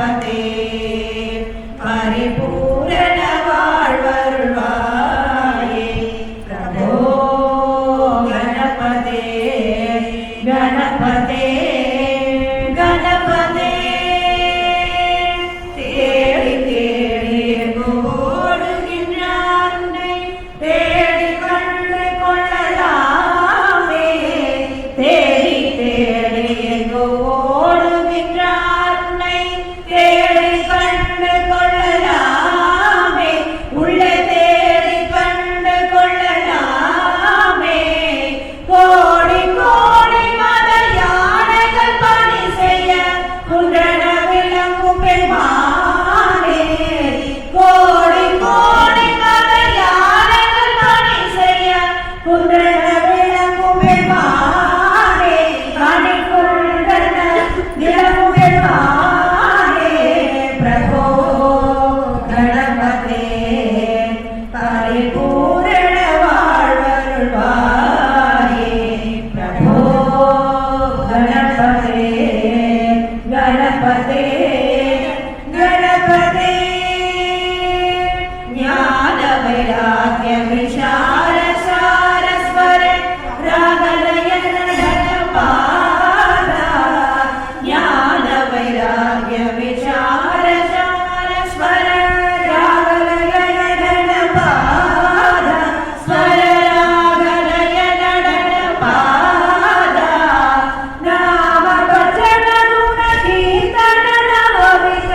गणपते परिपूरण வாழ்வருள்வாயே प्रभो गणपते गणपते गणपते தேடி தேடி ஓடுகின்றானை தேடி கண்டு கொள்ளலாமே தேடி தேடி ஓடுகின்றானை தேடி கண்டு கொள்ளலாமே உள்ளே தேடி கண்டு கொள்ளலாமே கோடி கோடி மத யானைகள் பணி செய்ய குன்றன விளங்கும் பெருமானே கோடி கோடி மத யானைகள் பணி செய்ய குன்றன விளங்கும் பெருமானே கனி குன்றன விளங்கும் பெருமானே பிரபோ गणपते परिपूर्ण வாழ்வருள்வாயே प्रभो गणपते गणपते गणपते ज्ञान वैराग्य विशाल सारस्वर रागलयन ढलपादा ज्ञान वैराग्य विशाल सारस्वर रागलयन ढलपादा स्वर रागलयन ढलपादा नाम भजन गुण कीर्तन नवविध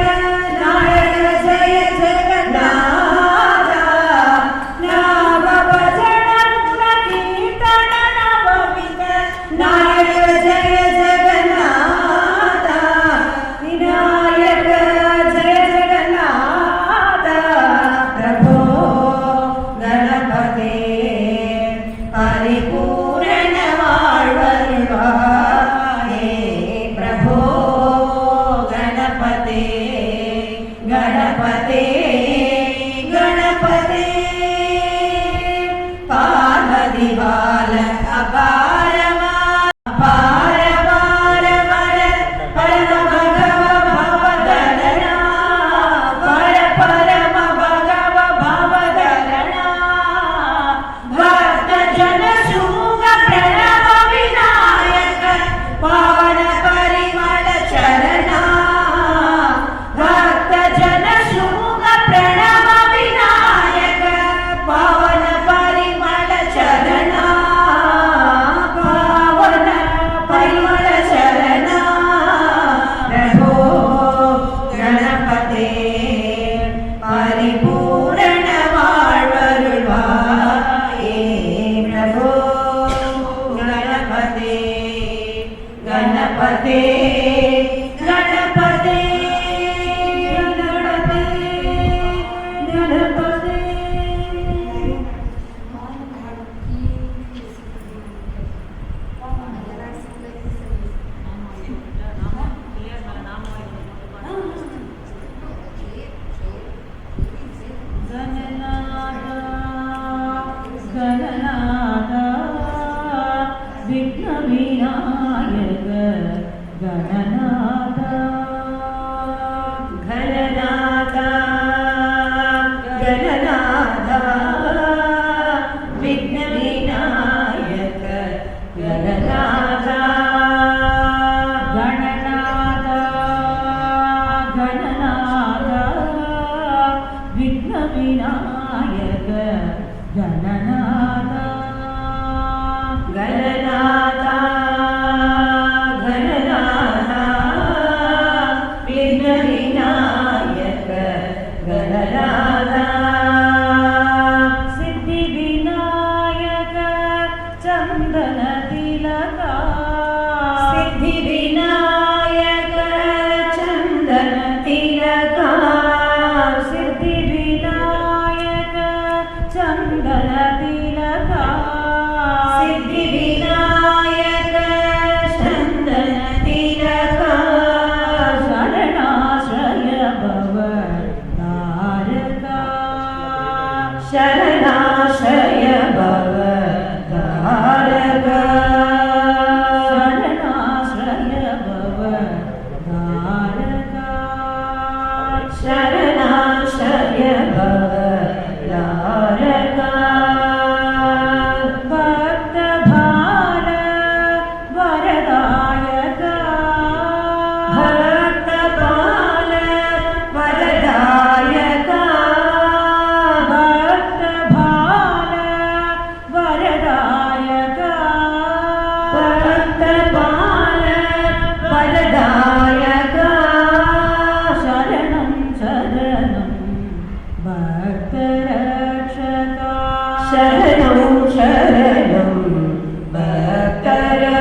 नायक जय जगन्नाथ नाम भजन गुण कीर्तन नवविध नायक जय जगन्नाथ विनायक जय जगन्नाथ प्रभो गणपते परिपूर्ण வாழ்வருள்வாயே प्रभो गणपते गणपते गणपते पार्वती बाल अपारमा पारवार वर परम भगव भवदलना पर परम भगव भवदलना भक्त जन सुमुख प्रणव विनायक पावन परिमल चरणा भक्त जन सुमुख प्रणव विनायक पावन परिमल चरणा पावन परिमल चरणा प्रभो गणपते परिपूर्ण வாழ்வருள்வாயே प्रभो गणपते गणपते गणपते गणपते गणपते गणनाथ विघ्न विनायक गणनाथ गणनाथ गणनाथ विघ्न विनायक गणनाथ गणनाथ गणनाथ विघ्न विनायक गणनाथ गणनाथ गणनाथ विघ्न विनायक गणनाथ सिद्धि विनायक चंदन तिलका सिद्धि विनायक चंदन तिलका सिद्धि विनायक चंदन तिलका सिद्धि विनायक चंदन तिलका शरणाश्रय भव तारका शरणाश्रय भव तारका शरणाश्रय भव तारका சரணம் சரணம் பக்தரக்ஷகா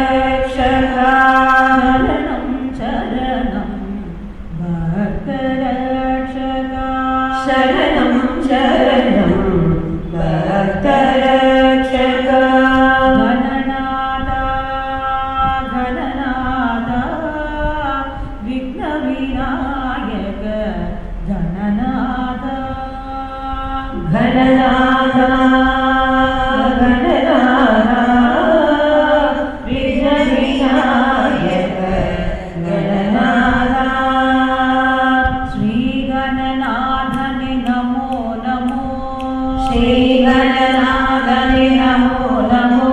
சரணம் பக்தரக்ஷகா சரணம் சரணம் பக்தரக்ஷகா கணநாதா கணநாதா விக்ன விநாயக கணநாதா கணநாதா கணநாதா விக்ன விநாயக கணநாதா ஸ்ரீ கணநாதனே நமோ நமோ ஸ்ரீ கணநாதனே நமோ நமோ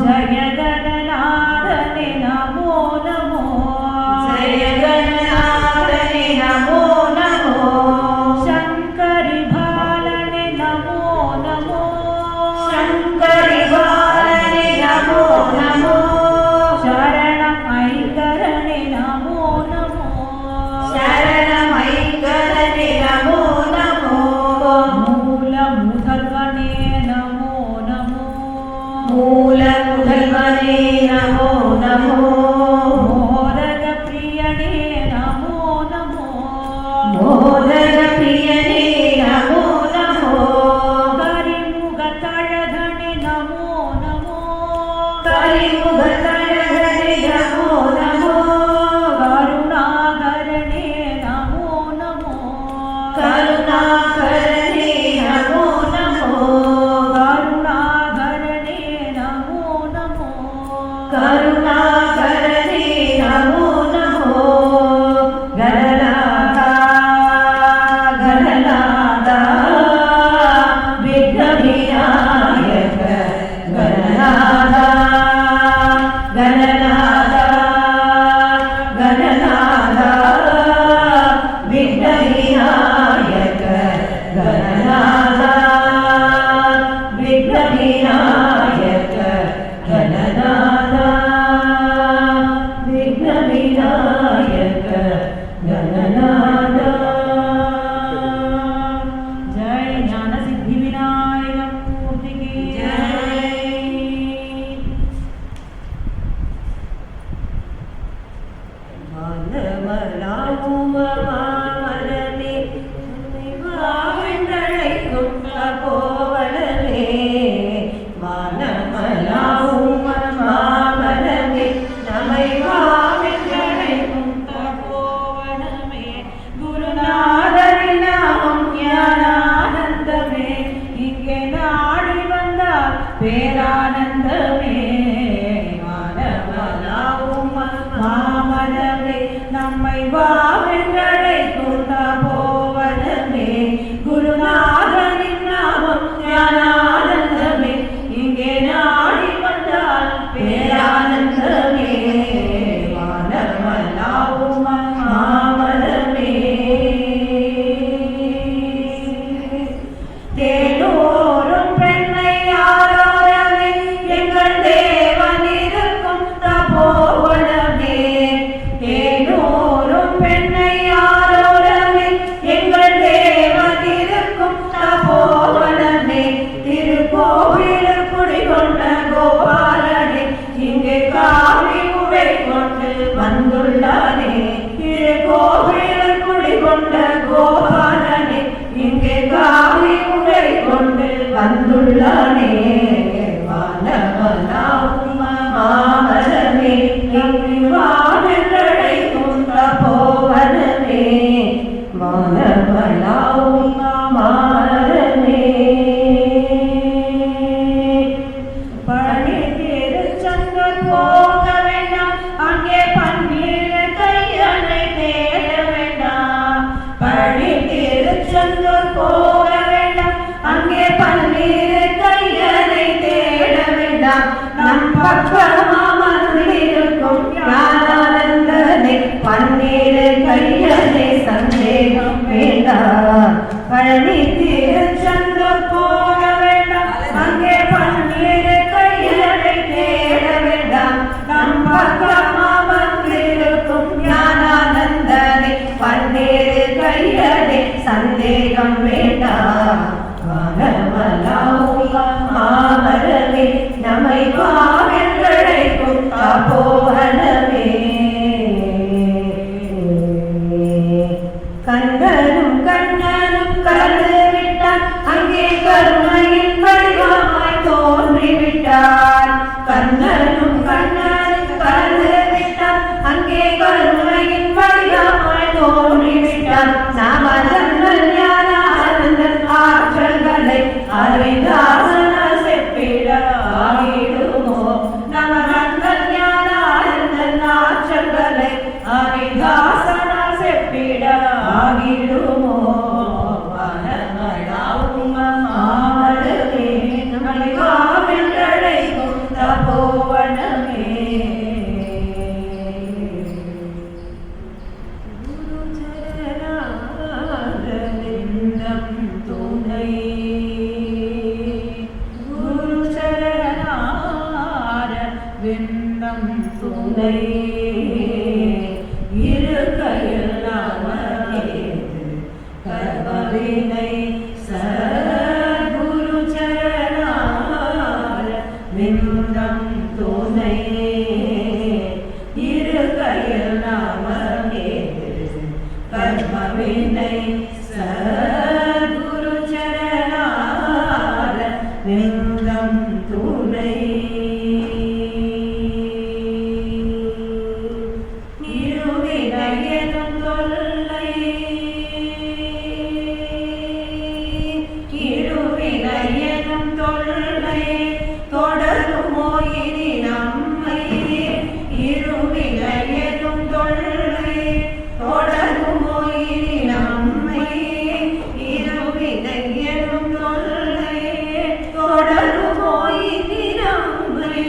ஜய கணநாதனே நமோ நமோ ஜய கணநாதனே நமோ நமோ சங்கரி பாலனே நமோ நமோ சங்கரி பாலனே நமோ நமோ சரணம் ஐங்கரனே நமோ நமோ சரணமைங்கரனே நமோ நமோ மூல முதல்வனே நமோ நமோ மூல முதல்வனே நமோ நமோ மோதக பிரியனே நமோ நமோ மோதக பிரியனே நமோ நமோ கரிமுக தழகனே நமோ நமோ கரிமுகத்தழகனே நமோ நமோ கருணாகரனே நமோ நமோ கருணாகரனே நமோ நமோ கருணாகரனே நமோ நமோ கருணாகரனே நமோ நமோ கணநாதா கணநாதா விக்ன விநாயக கணநாதா கணநாதா கணநாதா விக்ன விநாயக கணநாதா விக்ன விநாயக கணநாதா விக்ன விநாயக கணநாதா ஜெய ஞான சித்தி விநாயக மூர்த்திக்கு ஜெய். வானமலாவும் மாமரமே வாவென்றழைக்கும் கோவலமே வானமலாவும் மாமரமே நம்மை வாவென்றழைக்கும் தபோவனமே குருநாதரின் நாமம் ஞானானந்தமே இங்கே நாடி வந்தால் பேரானந்தமே மானவனாவும் மாமனமே நம்மை வாவென்றழைக்கும் தபோவனமே குருநாதரின் நாமம் ஞானானந்தமே இங்கே நாடி வந்தால் பேரானந்தமே வானவனாவும் மாமனமே தேனூரும் பெண்ணை ஆரோரமே எங்கள் தேவன் இருக்கும் தபோவனமே தேனூரும் பெண்ணை ஆரோரமே எங்கள் தேவன் இருக்கும் தபோவனமே திருக்கோவிலில் குடிகொண்ட கோபாலனே இங்கே காவி உடை கொண்டு வந்துள்ளானே திருக்கோவிலில் குடிகொண்ட கோபாலனே இங்கே காவி உடை கொண்டு வந்துள்ளானே வானவனாவும் மாமரமே இங்கு வானென்றழைக்கும் தபோவனமே வானவனாவும் மாமரமே பழனி திருச்செந்தூர் போக வேண்டாம் அங்கே பன்னீர் கையனை தேட வேண்டாம் பழனி திருச்செந்தூர் போக வேண்டாம் அங்கே பன்னீர் கையனை தேட வேண்டாம் நம் பக்கமா மந்திருக்கும் ஞானானந்தனே பன்னீர் கையனை சந்தேகம் வேண்டாம் பழனி திருச்செந்தூர் போக வேண்டாம் அங்கே பன்னீர் கையனை தேட வேண்டாம் நம் பக்கமா வந்திருக்கும் ஞானானந்தனே பன்னீர் கையனை சந்தேகம் வேண்டாம் மாமரமே நம்மை வாவென்றழைக்கும் தபோவனமே கண்ணனும் கண்ணனும் கலந்து விட்டான் அங்கே கருணையின் வடிவமாய் தோன்றிவிட்டான் கண்ணனும் கண்ணனும் கலந்து விட்டான் அங்கே கருணையின் வடிவமாய் தோன்றிவிட்டான் நாமதன் ஞான ஆனந்தன் ஆற்றல்களை அறிந்தாசன செப்பிட ஆகிடுமோ நமதன் ஞான ஆனந்தன் ஆற்றல்களை அறிந்தாசன செப்பிட ஆகிடுமோ மாமரமே நம்மை வாவென்றழைக்கும் தபோவனமே விண்ணம் துணை இருக்கையில் நாமேது கர்மவினை சத்குரு சரணார விண்ணம் துணை இருக்கையில் நாமேது கர்மவினை சத்குரு சரணார விண்ணம் துணை தொடருமோ இனி நம்மை இருவினையெனும் தொல்லை தொடருமோ இனி நம்மை இருவினையெனும் தொல்லை தொடருமோ இனி நம்மை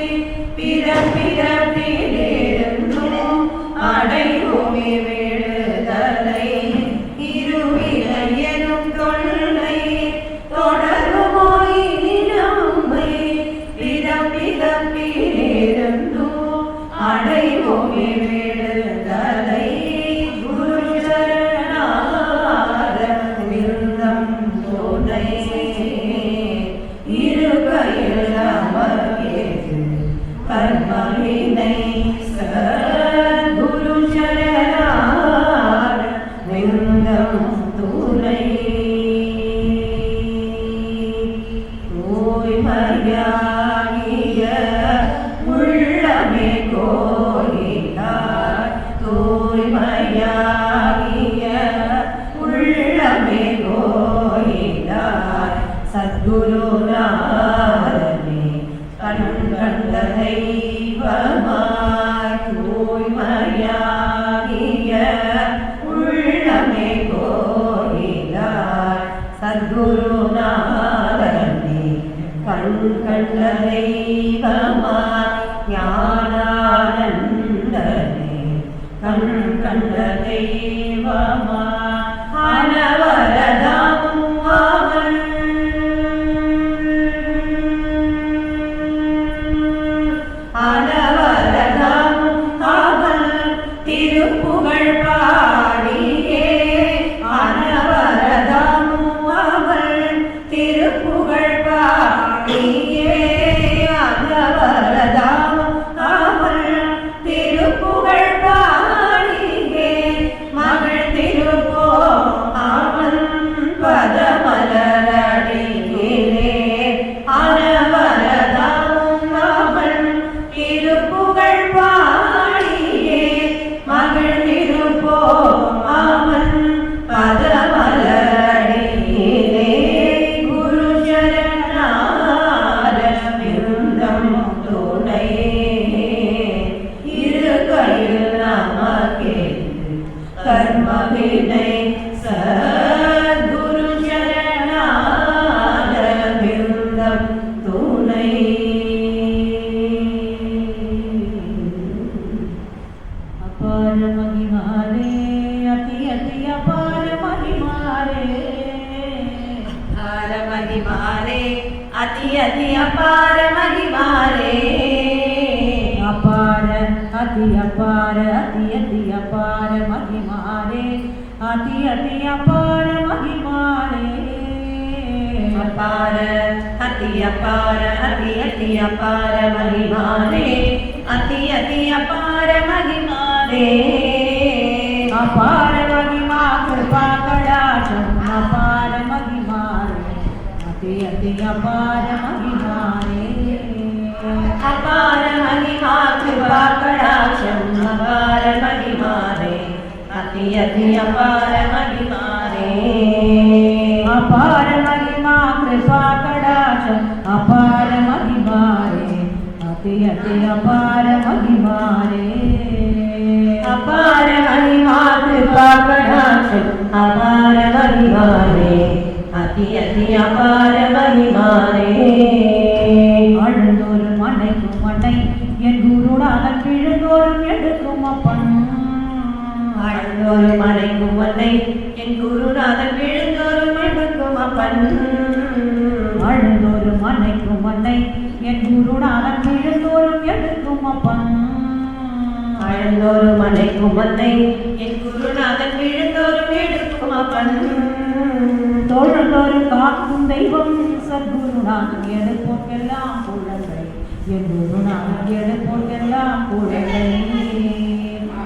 பிறப்பிறப்பிலிருந்தும் அடைவோமே விடுதலை இருவினையெனும் தொல்லை தொடருமோ இனி நம்மை பிறப்பிறப்பிலிருந்தோ அடைவோமே விடுதலை குரு சரணார விருந்தம் துணை இருக்கையில் நமக்கேது கர்மவினை சத்குரு சரணார விருந்தம் துணை தூய்மையாகிய உள்ளமே கோயிலார் தூய்மையாகிய உள்ளமே கோயிலார் சத்குருநாதனே கண் கண்ட தெய்வமாய் தூய்மையாகிய உள்ளமே கோயிலார் சத்குருநாதனே கண் கண்ட தெய்வமாய் ஞானானந்தனே கண் கண்ட தெய்வமாய் அனவரதமும் அவன் அனவரதமும் அவன் திருப்புகழ் பாடியே அனவரதமும் அவன் திருப்புகழ் பாடியே அனவரதமும் அவன் திருப்புகழ் பாடியே மகள் திருப்போ அவன் பதமலரடியிலே அனவரதமும் அவன் திருப்புகழ் பாடியே மகள் திருப்போ அவன் பதமலரடியிலே குரு சரணார விருந்தம் துணை இருக்கையில் நமக்கேது கர்மவினை சத்குரு சரணார விருந்தம் துணை அபார மகிமாரே அதி அதி அபார மகிமாரே மகிமாரே அதி அதி அபார மகிமாரே அபார அதி அபார அதி அதி அபார மகிமாரே அதி அதி அபார மகிமாரே அபார அதி அபார அதி அதி அபார மகிமானே அதி அதி அபார மகிமானே அபார மகிமா கிருபா கடாட்சம் அபார மகிமானே அதி அதி அபார மகிமானே அபார மகிமா கிருபா கடாட்சம் அபார மகிமானே அதி அதி அபார மகிமானே அபார மகிமா கிருபா கடாட்சம் அபார மகிமானே அதி அதி அபார மகிமானே அபார மகிமா கிருபா கடாட்சம் அபார மகிமானே அதி அதி அபார மகிமானே அழுந்தோறு மனைக்கும் மனை என் குருநாதன் விழுந்தோறும் எடுக்கும் அப்பன் அழுந்தோறு மனைக்கும் மனை என் குருநாதன் விழுந்தோறும் எடுக்கும் அப்பன் அழுந்தோறு மனைக்கும் மனை என் குருநாதன் விழுந்தோறும் எடுக்கும் அப்பன் அழுந்தோறு மனைக்கும் மனை என் குருநாதன் விழுந்தோறும் எடுக்கும் அப்பன் தோழந்தோறும் காக்கும் தெய்வம் சத்குருநாதன் எடுப்போக்கெல்லாம் குழந்தை என் குருநாதன் எடுப்போக்கெல்லாம் குழந்தை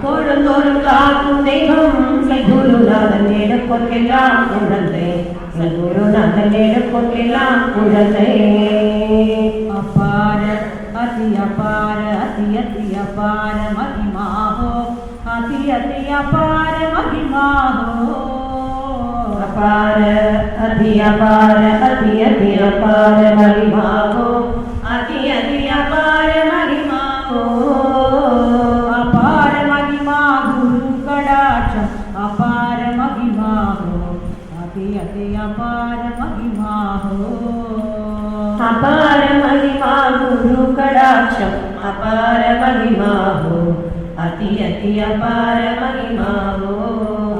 தோழந்தோறும் காக்கும் தெய்வம் குருநாதன் எடுப்போக்கெல்லாம் குழந்தை குருநாதன் எடுப்போக்கெல்லாம் குழந்தை அபார அதி அபார அதி அதி அபார மகிமாஹோ அதி அதி அபார மகிமாஹோ அபார அதி அபார அதி அதி அபார மகிமாஹோ அதி அதி அபார மகிமாஹோ அபார மகிமா குரு கடாட்சம் அபார மகிமாஹோ அதி அதி அபார மகிமாஹோ அபார மகிமா குரு கடாட்சம் அபார மகிமாஹோ அதி அதி அபார மகிமாஹோ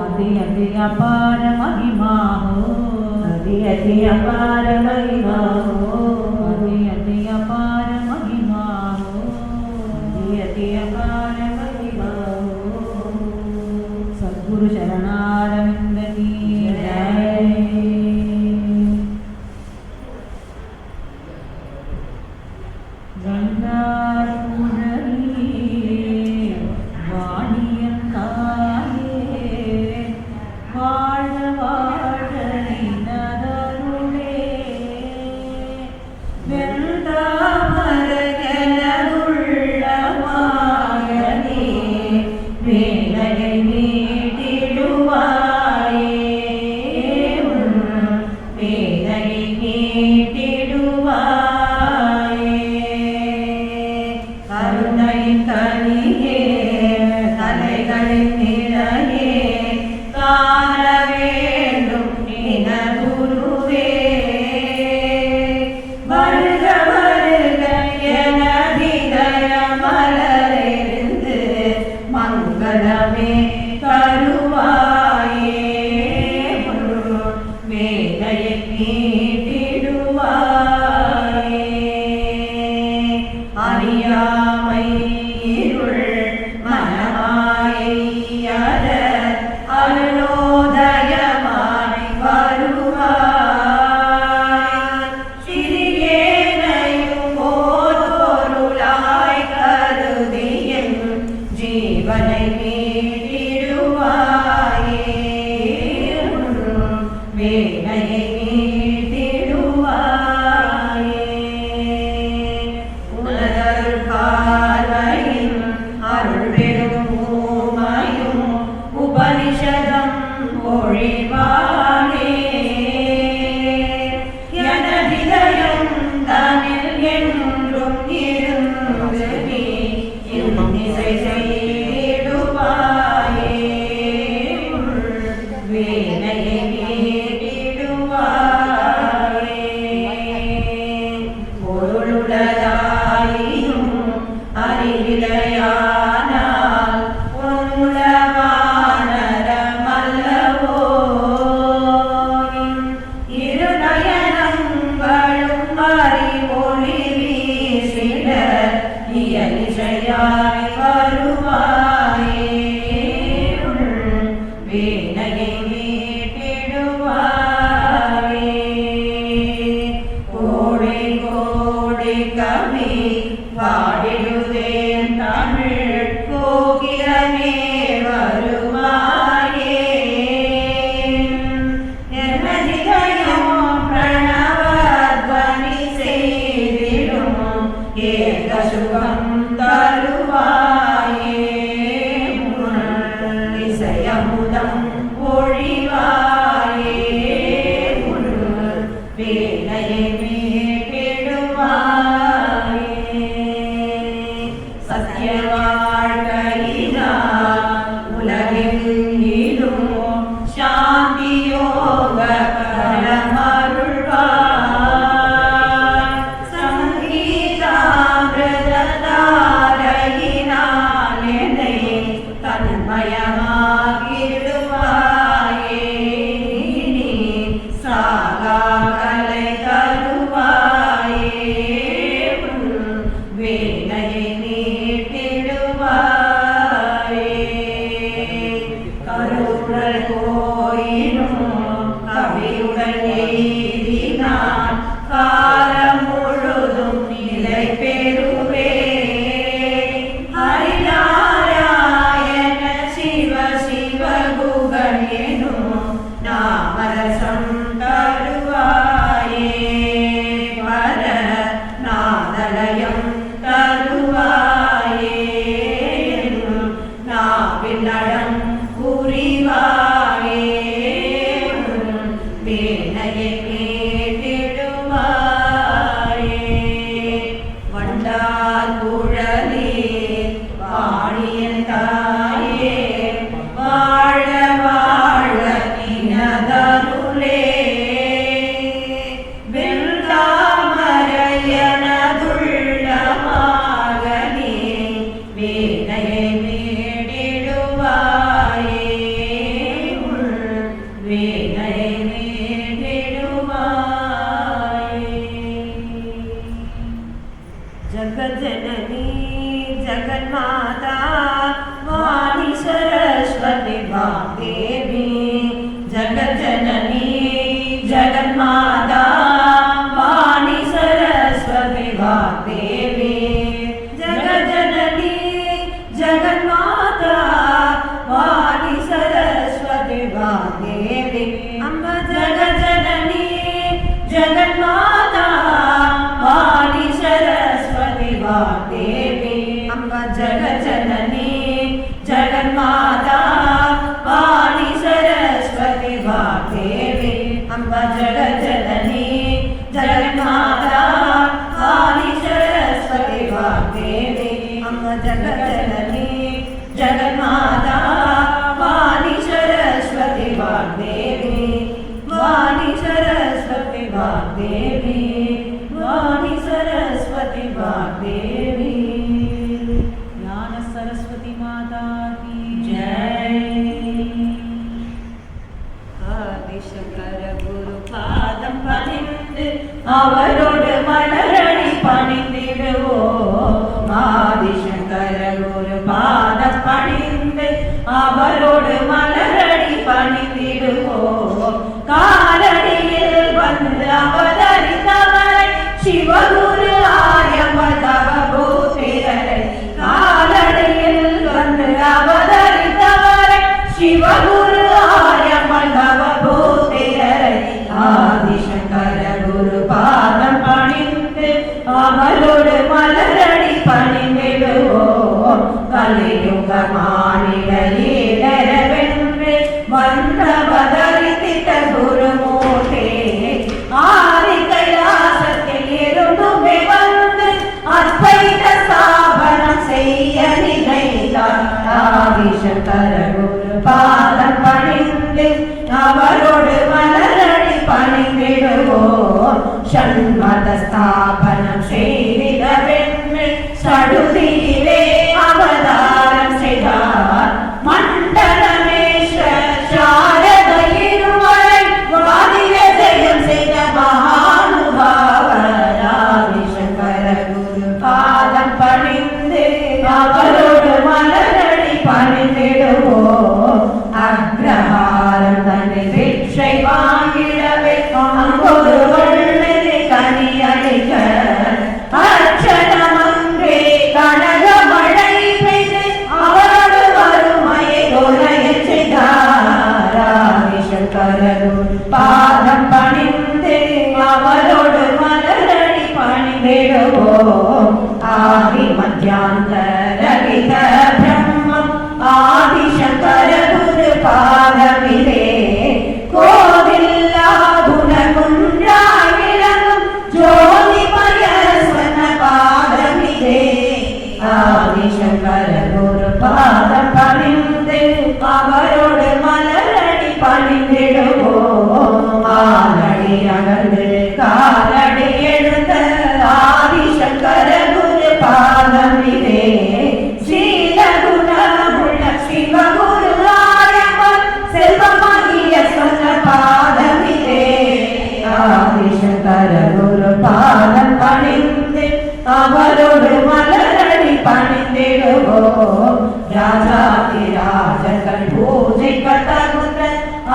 அதி அதி அபார மகிமாஹோ அதி அதி அபார மகிமாஹோ அதி அதி அபார மகிமாஹோ அதி அதி அபார மகிமாஹோ சத்குரு சரணாரவிந்த கீ ஜெய். வீணையை மீட்டிடுவாயே சுகம் தருவாயே இசையமுதம் பொழிவாயே வேலையை மீட்டிடுவாயே சத்திய வாழ்க்கையினால் உலகெங்கிலும் சாந்தி யோக பரமருள்வாய் சங்கீதாமிரததாரையினால் என்னை தன்மயமாகிடுவாயே நீ சாகாகலை தருவாயே வேலையை நீட்டிடுவாயே கருணல் கோயிலும் கவியுடன் எய்தினான் காலம் முழுதும் நிலை பெறுவே ஹரிநாராயண சிவ சிவ குகன் எனும் நாமரசம் தருவாயே வர நாதலயம் தருவாயே நாவில் நடம் புரிவாயே வேலையை கேட்டிடுவாயே வண்டார் குழலே வாழியன் தாயே வாழ வாழ நினதருளே வெள்ளாமரையனதுள்ளமாக நீ வேலையை மேடிடுவாயே வேலையை மேடிடுவாயே जगज्जननी जगन्माता वाणी सरस्वती वाग्देवी जगज्जननी जगन्माता वाणी सरस्वती वाग्देवी जगज्जननी जगन्माता वाणी सरस्वती वाग्देवी अम्ब जगज्जननी जगन्माता वाणी सरस्वती वाग्देवी अम्ब जगज्जननी जगन्माता वाणी सरस्वती वाग्देवी अम्ब जगज्जननी जगन्माता वाणी सरस्वती वाग्देवी अम्ब जगज्जननी जगन्माता वाणी सरस्वती वाग्देवी वाणी सरस्वती वाग्देवी वाणी सरस्वती वाग्देवी ज्ञान सरस्वती माता की जय ஆதிசங்கர குரு பாதம் பணிந்து அவரோடு மலரடி பணிந்திடுவோம் ஆதிசங்கர குரு பாதம் பணிந்து அவரோடு மலரடி பணிந்திடுவோம் காலடியில் வந்து அவதரித்தவரை சிவகுரு ஆரியமதவபூத்திரரை காலடியில் வந்து அவதரித்தவரை சிவகுரு ஆரியமதவபூத்திரரை ஆதிசங்கர குரு பாதம் பணிந்து அவரோடு மலரடி பணிந்திடுவோம் கலியுக மாநில ஈடரவென்று வந்தவதரித்திட்ட குருமூர்த்தி ஆதி கைலாசத்தில் இருந்துமே வந்து அத்வைத ஸ்தாபனம் செய்ய நினைத்தார் ஆதிசங்கர குரு பாதம் பணிந்து அவரோடு மலரடி பணிந்திடுவோம் ஷண்மத ஸ்தாபனம் செய்திடவென்று சடுதியிலே அவதாரம் செய்தார் மண்டலமேஸ்வர சாரத இருவரை வாதிய ஜெயம் செய்த மகானுபாவர் ஆதிசங்கர குரு பாதம் பணிந்து அவரோடு மலரடி பணிந்திடுவோம் அக்ரஹாரம் தன்னை பிட்சை வாங்கிடவே அங்கொரு வள்ளலை கனி அளிக்க அர்ச்சனமன்றே கனக மழை பெய்து அவரோடு வறுமையை கொலைய செய்தார் ஆதிசங்கர குரு பாதம் பணிந்து அவரோடு மலரடி பணிந்திடுவோம் ஆதி மத்தியாந்தரகித பிரம்மம் ஆதிசங்கர குரு பாதமிலே கோவில்லா குணகுன்றாய் விளங்கும் ஜோதிமய ஸ்வர்ண பாதமிலே ஆதிசங்கர குரு பாதம் பணிந்து அவரோடு மலரடி பணிந்திடுவோம் ஆலடி அகர்ந்து காலடி எழுந்த ஆதிசங்கர குரு பாதமிலே ஸ்ரீலகுணமுள்ள சிவகுரு ஆயவர் செல்வமாகிய சொன்ன பாதமிலே ஆதிசங்கர குரு பாதம் பணிந்து அவரோடு மலரடி பணிந்திடுவோம் ராஜாதி ராஜர்கள் பூஜை கட்டகுந்த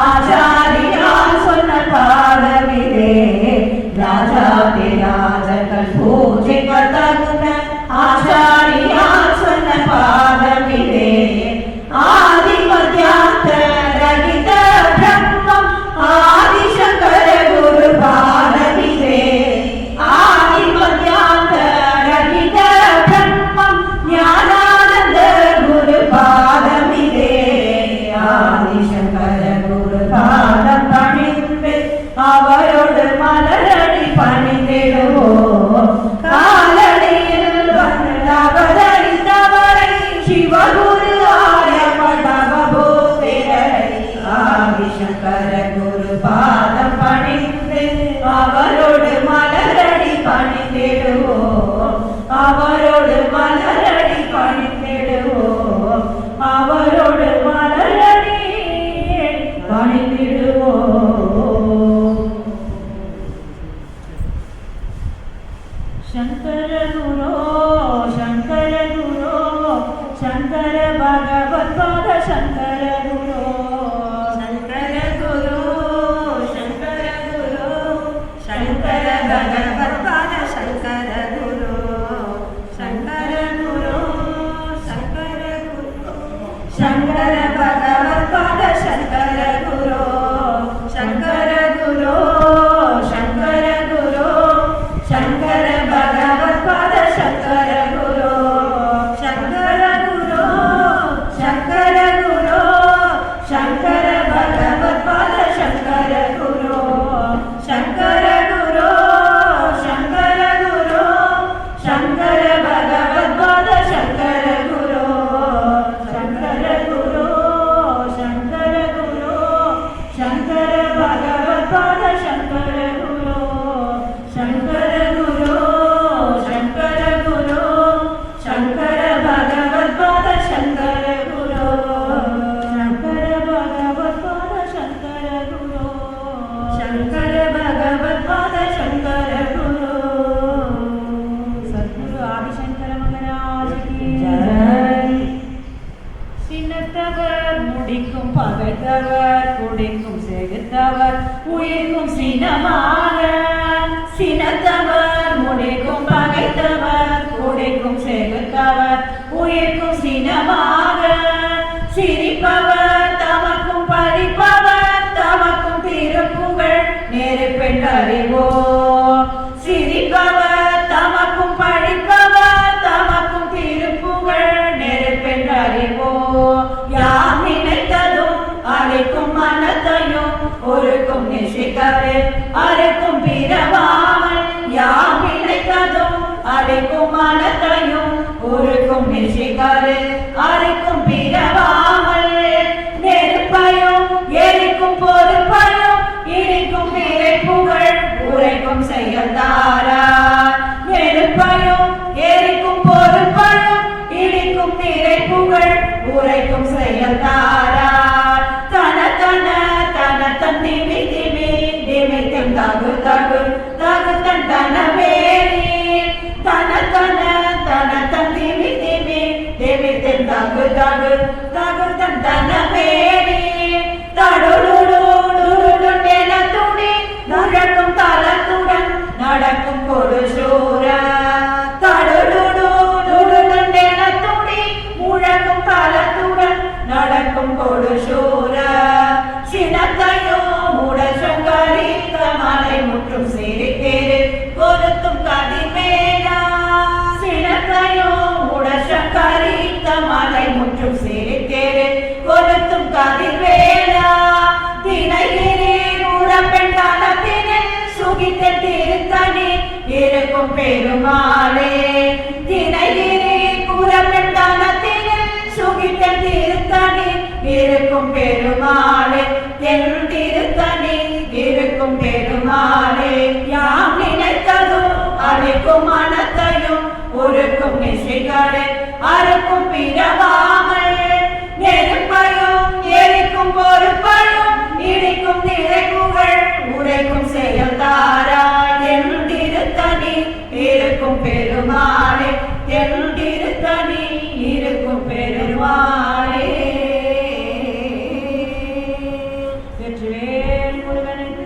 ஆச்சாரியால் சொன்ன பாதமிலே ராஜாதி ராஜர்கள் பூஜை கட்டகுந்த ஆச்சாரியால் சொன்ன பாதமிலே ஆதி மத்தியாந்த ரகித பிரம்மம் ஆதிசங்கர குரு பாதமிலே ஆதி மத்தியாந்த ரகித பிரம்மம் ஞானானந்த குரு பாதமிலே ஆதிசங்கர குரு பாதம் பணிந்து அவரோடு மலரடி பணிந்திடுவோம் காலடியில் வந்து அவதரித்தவரை சிவகுரு ஆயபடபோதிரரை ஆதிசங்கர குரு பாதம் பணிந்து அவரோடு மலரடி பணிந்திடுவோம் அவரோடு மலரடி பணிந்திடுவோம் அவரோடு மலரடி பணிந்திடுவோம் शंकर गुरो शंकर भगवत पाद शंकर गुरो शंकर भगवत पाद शंकर गुरो शंकर भगवत पाद शंकर गुरो शंकर शंकर भगवत पाद शंकर गुरो शंकर भगवत पाद शंकर गुरो शंकर भगवत पाद शंकर गुरो शंकर भगवत पाद शंकर गुरो शंकर भगवत पाद शंकर गुरो शंकर भगवत पाद शंकर गुरो सद्गुरु आदिशंकर महाराज की जय சின்னத்தவர் முடிக்கும் பகைத்தவர் குடிக்கும் செகுத்தவர் உயிர்க்கும் சினமாக சினத்தவர் முடிக்கும் பகைத்தவர் குடிக்கும் செகுத்தவர் உயிர்க்கும் சினமாக சிரிப்பவர் தமக்கும் பழிப்பவர் தமக்கும் திருப்புகழ் நெருப்பென்றறிவோ சிரிப்பவர் தமக்கும் பழிப்பவர் தமக்கும் திருப்புகழ் நெருப்பென்றறிவோ யாம் நினைத்ததும் அழைக்கும் மனத்தையும் ஒருக்கும் நிஷிக்கவே அழைக்கும் பிறவாமல் யாம் நினைத்ததும் அழைக்கும் மனத்தையும் ஒருக்கும் நிஷிக்கவே அழைக்கும் பிறவாமல் நெருப்பையும் எரிக்கும் பொறுப்பையும் இடிக்கும் பிறைப்புகழ் உரைக்கும் செயல்தாரா நெருப்பையும் எரிக்கும் பொறுப்பையும் இடிக்கும் திரைப்புகழ் உரைக்கும் செயல்தாரா தன தன தன தன் திமி திமி திமித்திம் தகு தகு தகு தன் தன வேரி தன தன தன தன் திமி திமி திமித்திம் தகு தகு தகு தன் தன வேரி தடுடுடுடுடுடுடென துணி முழக்கும் தலத்துடன் நடக்கும் கொடு சூர தடுடுடுடுடுடென துணி முழக்கும் தலத்துடன் நடக்கும் கொடு சூர சினத்தையோ முட சங்கரித்த மலை முற்றும் சிரித்தேரு கொடுத்தும் கதிமேலா சினத்தையோ கரித்த மலை முற்றும் சிரித்தேரு கொளுத்தும் கதிர்வேலா தினையிலே ஊரப்பெண் தலத்தினில் சுகித்த திருத்தணி இருக்கும் பெருமாளே தினையிலே ஊரப்பெண் தலத்தினில் சுகித்த திருத்தணி இருக்கும் பெருமாளே தென் திருத்தணி இருக்கும் பெருமாளே யாம் நினைத்ததும் அளிக்கும் மனத்தையும் ஒருக்கும் நிசைகளே அறுக்கும் பிறவாமல் நெருப்பையும் எரிக்கும் பொறுப்பையும் இடிக்கும் நிறைவுகள் உரைக்கும் செயல் தாராய் என் திருத்தணி இருக்கும் பெருமாளே என் திருத்தணி இருக்கும் பெருமாளே வெற்றிவேல் முருகனுக்கு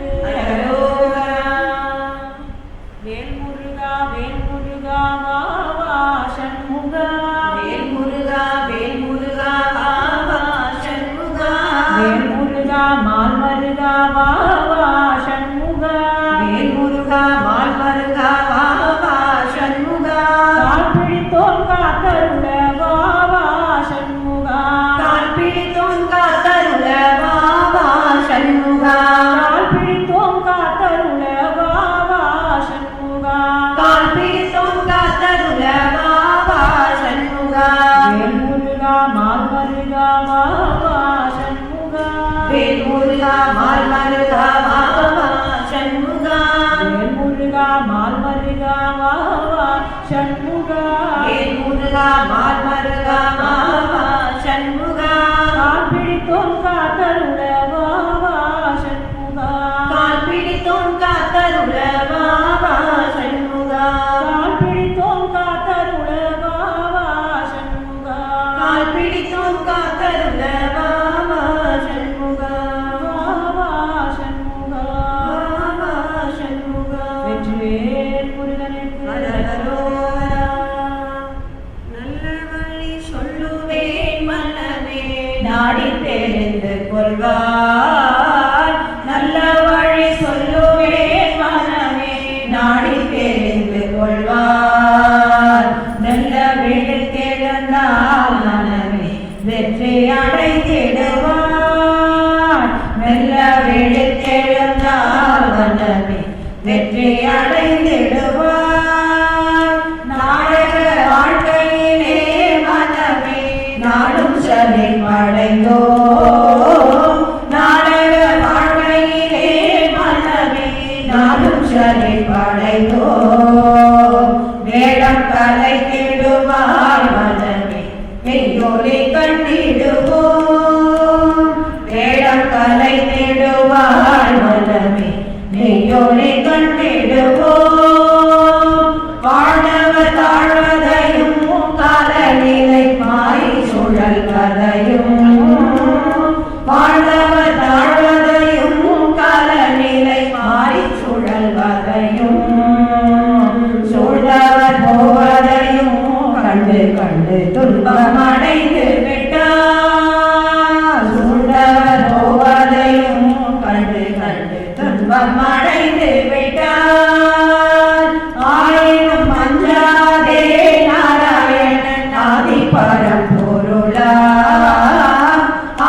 வேல் முருகா வேல் முருகா வா வா சண்முகா வேல் முருகா வேல் முருகா வா வா சண்முகா வேல் முருகா மால் மருகா வா வா சண்முகா வேல் முருகா மால் மருகா வா வா சண்முகா கால் பிடித்தோம் காத்தருள வா வா சண்முகா கால் பிடித்தோம் காத்தருள வா வா சண்முகா கால் பிடித்தோம் காத்தருள வா வா சண்முகா கால் பிடித்தோம் காத்தருள வா வா சண்முகா வேல் முருகா மால் மருகா வா வா சண்முகா வேல் முருகா மால் மருகா வா வா சண்முகா வேல் முருகா மால் மருகா வா வா சண்முகா வேல் முருகா மால் மருகா வா வா சண்முகா கால் பிடித்தோம் காத்தருள வா வா சண்முகா கால் பிடித்தோம் காத்தருள வா வா சண்முகா கால் பிடித்தோம் காத்தருள வா வா சண்முகா கால் பிடித்தோம் காத்தருள வா வா சண்முகா வா வா சண்முகா வா வா சண்முகா வெற்றிவேல் முருகனுக்கு அலரோரா நல்ல வழி சொல்லுவேன் மனமே நாடி தெரிந்து கொள்வாய் நல்ல வழி சொல்லுவேன் மனமே நாடி தெரிந்து கொள்வாய் நல்ல விழித்தெழுந்தால் மனமே வெற்றி அடைந்திடுவாய் நல்ல விழித்தெழுந்தால் மனமே வெற்றி அடைந்திடுவாய் நாடக வாழ்க்கையிலே மனமே நாடும் சதை படைந்தோ நாடக வாழ்க்கையிலே மனமே நாடும் சதை படைந்தோ வேடம் கலைத்திடுவாய் மனமே மெய்யோரை கண்டிடுவோம் வேடம் கலைத்திடுவாய் மனமே மெய்யோரை கண்டிடுவோம் வாழ்ந்தவர் தாழ்வதையும் காலநிலை மாறி சுழல் கதையும் வாழ்ந்தவர் தாழ்வதையும் காலநிலை மாறி சுழல்வதையும் சூழ்ந்தவர் போவதையும் கண்டு கண்டு துன்பமடைந்து விட்டார் சூழ்ந்தவர் போவதையும் கண்டு கண்டு துன்பமடைந்து விட்டார் ஆயினும் அஞ்சாதே நாராயணன் ஆதி பரம்பொருளா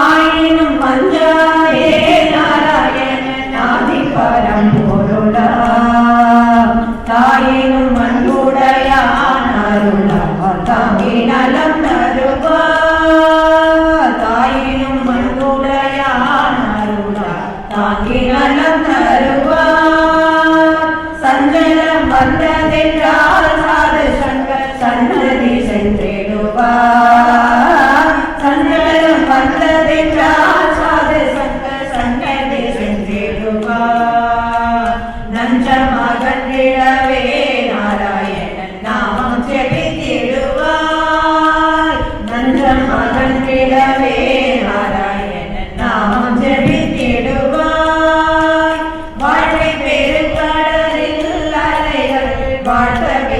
ஆயினும் அஞ்சாதே நாராயணன் ஆதி பரம்பொருளா தாயினும் அன்புடையான் அருளா தாங்கி நலம் தருவார் தாயினும் அன்புடையான் அருளா தாங்கி நலம் தருவார் சஞ்சலம் வந்ததென்றால் சாது சங்கர் சன்னதி சென்றிடுவார் சஞ்சலம் வந்ததென்றால் சாது சங்கர் சன்னதி சென்றிடுவார் நஞ்சம் அகன்றிடவே நாராயணன் நாமம் ஜெபித்திடுவார் நஞ்சம் அகன்றிடவே நாராயணன் நாமம் ஜெபித்திடுவார் வாழ்க்கை பெருங்கடலில் அலைகள் வாழ்த்தவே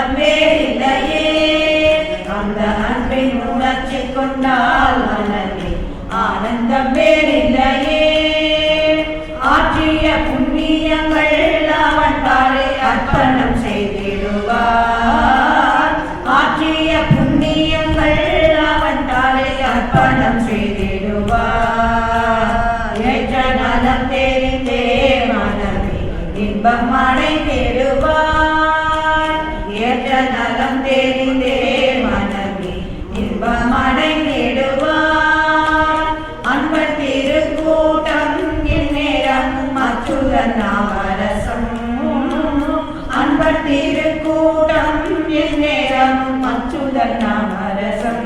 ஆனந்தம் வேறில்லையே. அந்த அன்பின் உணர்ச்சி கொண்டால் மனமே ஆனந்தம் வேறில்லையே. ஆற்றிய புண்ணியங்கள் அவன் தாளே அர்ப்பணம் செய்திடுவார். ஆற்றிய புண்ணியங்கள் அவன் தாளே அர்ப்பணம் செய்திடுவார். ஏற்ற நலம் தெரிந்தே மனமே இன்பம் அடைந்திடுவார். ஏற்ற நலம் தெரிந்தே மனமே இன்பம் அடைந்திடுவார். அன்பர் திருக்கூட்டம் இந்நேரம் அச்சுதன் நாமரசம். அன்பர் திருக்கூட்டம் இந்நேரம் அச்சுதன் நாமரசம்.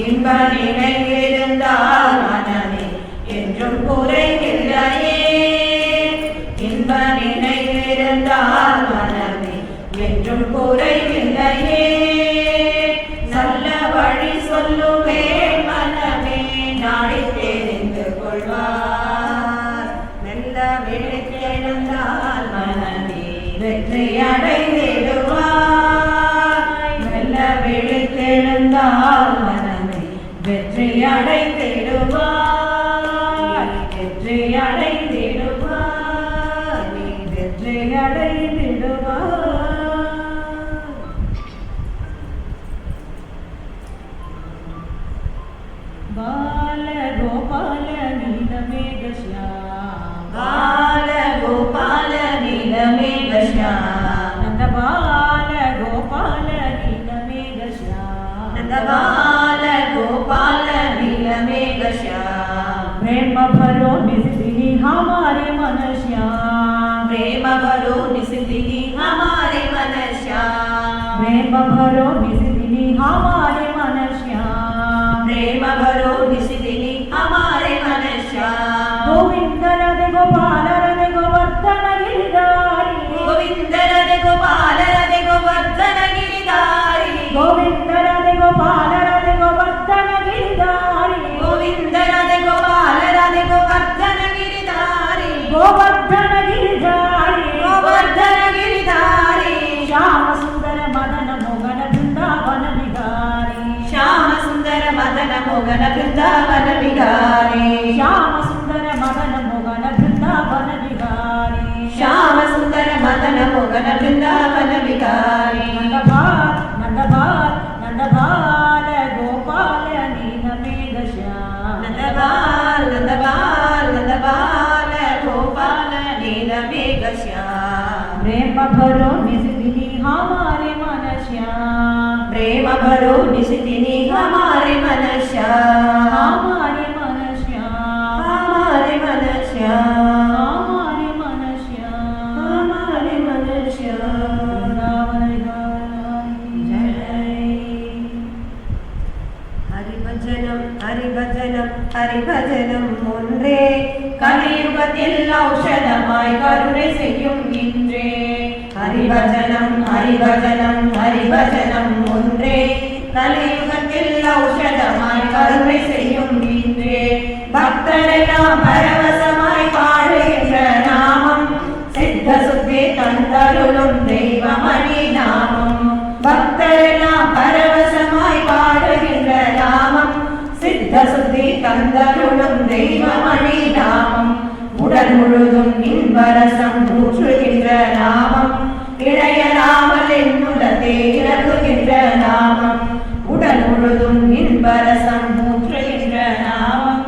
இன்ப நினைவிருந்தால் மனமே என்றும் குறைவில்லையே. இன்ப நினைவிருந்தால் மனமே என்றும் குறைவில்லையே. நல்ல வழி சொல்லுவேன் மனமே நாடி தெரிந்து கொள்வார். நல்ல விழித்தெழுந்தால் மனமே வெற்றி அடைந்திடுவார். நல்ல விழித்தெழுந்தால் மனமே வெற்றி அடைந்திடுவார். வெற்றி அடைந்திடுவார். நீ வெற்றி அடைந்திடுவார். बाल गोपाल नीलमेघ श्याम. बाल गोपाल नीलमेघ श्याम. नंद बाल गोपाल नीलमेघ श्याम. नंद बाल गोपाल नीलमेघ श्याम. प्रेम भरो निस्तिनी हमारे मन श्याम. प्रेम भरो निस्तिनी हमारे मन श्याम. प्रेम भरो निस्तिनी हमारे मन श्याम. प्रेम भरो निस्तिनी हमारे मन श्याम. गोविंद राधे गोपाल राधे गोवर्धन गिरिधारी. गोविंद राधे गोपाल राधे गोवर्धन गिरिधारी. गोविंद राधे गोपाल राधे गोवर्धन गिरिधारी. गोविंद राधे गोपाल राधे गोवर्धन गिरिधारी. गोवर्धन गिरिधारी. गोवर्धन गिरिधारी. श्याम सुंदर मदन मोहन वृंदावन विहारी. श्याम सुंदर मदन मोहन वृंदावन विहारी. श्याम सुंदर मदन मोहन वृंदावन विहारी. श्याम सुंदर मदन मोहन वृंदावन विहारी. नंदबाल नंदबाल गोपाल नीलमेघ श्याम. नंदबाल नंदबाल नंदबाल गोपाल नीलमेघ श्याम. प्रेम भरो निस्तिनी हमारे मन श्याम. प्रेम भरो निस्तिनी हमारे मन श्याम. हमारे मन श्याम. हमारे मन श्याम. हमारे मन श्याम. हमारे मन श्याम. वृंदावन विहारी जय. हरिभजनम हरिभजनम हरिभजनम ஒன்றே கலியுகத்தில் ஔஷதமாய் கருணை செய்யும் இன்றே. ஹரிபஜனம் ஹரிபஜனம் ஹரிபஜனம் ஒன்றே கலியுகத்தில் ஔஷதமாய் கருணை செய்யும் இன்றே. பக்தரெல்லாம் பரவசமாய் பாடுகின்ற நாமம் சித்த சுத்தி தந்தருளும் தெய்வமணி நாமம். பக்தரெல்லாம் பரவசமாய் பாடுகின்ற நாமம் சித்த சுத்தி தந்தருளும் தெய்வமணி நாமம். உடல் முழுதும் இன்பரசம் ஊற்றுகின்ற நாமம் இளையராமல் என்னுள்ளதே இறக்குகின்ற நாமம். உடல் முழுதும் இன்பரசம் ஊற்றுகின்ற நாமம்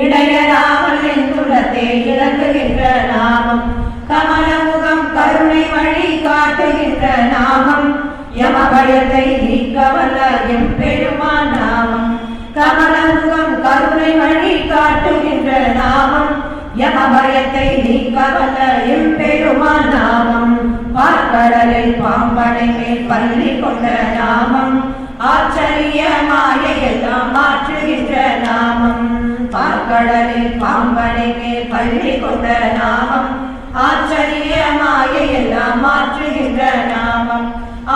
இளையராமல் என்னுள்ளதே இறக்குகின்ற நாமம். கமலமுகம் கருணை வழி காட்டுகின்ற நாமம் யமபயத்தை நீக்கவல்ல எம்பெருமான் நாமம். கமலமுகம் கருணை வழி காட்டுகின்ற நாமம் யமபயத்தை நீக்கவல்ல எம்பெருமான் நாமம். பார்க்கடலில் பாம்பனை மேல் பள்ளி கொண்ட நாமம் ஆச்சரிய மாயையெல்லாம் மாற்றுகின்ற நாமம். பார்க்கடலில் பாம்பனை மேல் பள்ளி கொண்ட நாமம் ஆச்சரிய மாயையெல்லாம் மாற்றுகின்ற நாமம்.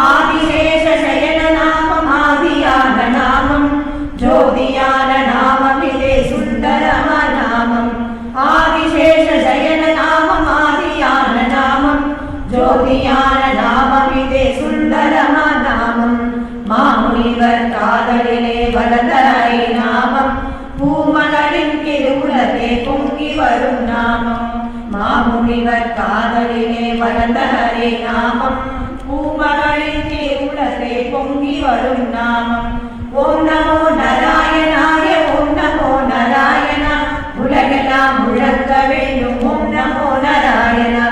ஆதிசேஷ சயன நாமம் ஆதியான நாமம் ஜோதியான நாமம் இதே சுந்தரமான நாமம். ஆதிசேஷ சயன நாமம் ஆதியான நாமம் ஜோதியான நாமம் இதே சுந்தர மாமுனிவர் காதலிலே வளர்ந்த ஹரி நாமம் பூமகளின் திருவுலகே பொங்கி வரும் நாமம் மாமுனிவர் காதலிலே வளர்ந்த ஹரி நாமம் பூமகளின் திருவுலகே பொங்கி வரும் நாமம் ஓம் நமோ நாராயணாய ஓம் நமோ நாராயணா உலகெல்லாம் முழங்க வேண்டும் ஓம் நமோ நாராயணா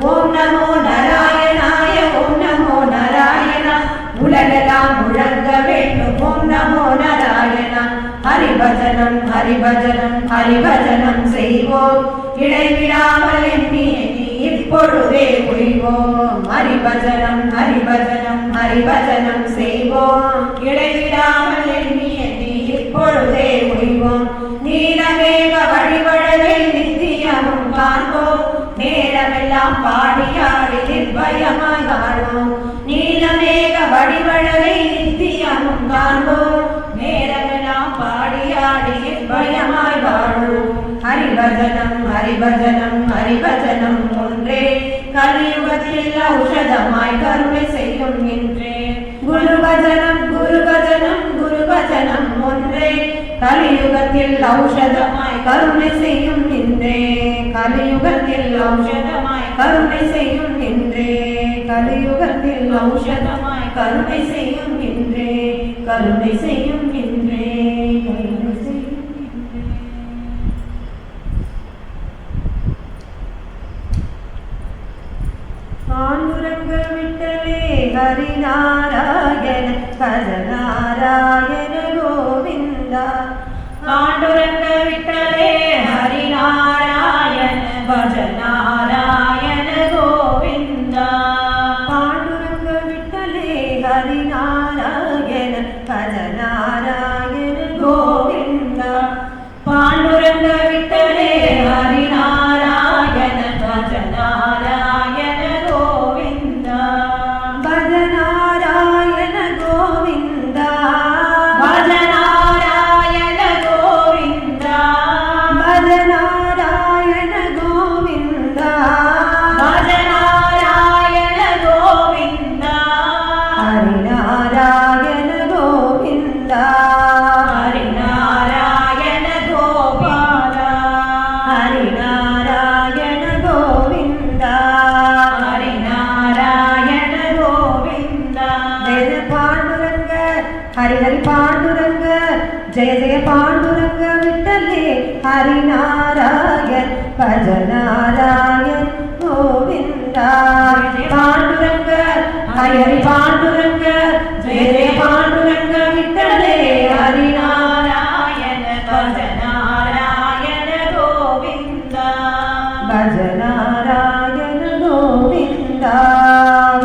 ஓம் நமோ நாராயணாய ஓம் நமோ நாராயணா உலகெல்லாம் முழங்க வேண்டும் ஓம் நமோ நாராயணா ஹரிபஜனம் ஹரிபஜனம் ஹரிபஜனம் செய்வோம் இடைவிடாமல் எண்ணி இப்பொழுதே உய்வோம் ஹரிபஜனம் ஹரிபஜனம் ஹரிபஜனம் செய்வோம் இடைவிடாமல் எண்ணி இப்பொழுதே உய்வோம் நீலமேக வழிவழலை நித்தியமும் காண்போம் நேரமெல்லாம் பாடியாடி நிர்பயமாய் வாழும் நீலமேக வழிவழலை நித்தியமும் காண்போம் நேரமெல்லாம் பாடியாடி நிர்பயமாய் வாழும் ஹரிபஜனம் ஹரிபஜனம் ஹரிபஜனம் ஒன்றே கலியுகத்தில் ஔஷதமாய் கருணை செய்யும் என்றே குருபஜனம் குருபஜனம் குருபஜனம் ஒன்றே கலியுகத்தில் ஔஷதமாய் கருணை செய்யும் என்றே கலியுகத்தில் ஔஷதமாய் கருணை செய்யும் என்றே கலியுகத்தில் ஔஷதமாய் கருணை செய்யும் என்றே கருணை செய்யும் என்றே கருணை செய்யும் பாண்டுரங்க விட்டலே ஹரிநாராயண பஜநாராயண கோவிந்தா பாண்டுரங்க விட்டலே ஹரிநாராயண பஜநாராயண கோவிந்தா பாண்டுரங்க விட்டலே ஹரிநாராயண பஜநாராயண கோவிந்தா பாண்டுரங்க விட்டலே ஹரிநாராயண பஜநாராயண கோவிந்தா பஜநாராயண கோவிந்தா பஜநாராயண கோவிந்தா பஜநாராயண கோவிந்தா பஜநாராயண கோவிந்தா ஹரிநாராயண கோவிந்தா ஹரிநாராயண கோபாலா ஹரிநாராயண கோவிந்தா ஹரிநாராயண கோவிந்தா ஜெய பாண்டுரங்க ஹரி ஹரி பாண்டுரங்க ஜெய ஜெய பாண்டுரங்க விட்டலே ஹரிநாராயண் பஜநாராயண் கோவிந்தா பாண்டுரங்க ஹரி ஹரி பாண்டுரங்க ஜெய ஜெய பாண்டுரங்க விட்டலே ஹரிநாராயண பஜநாராயண கோவிந்தா பஜநாராயண கோவிந்தா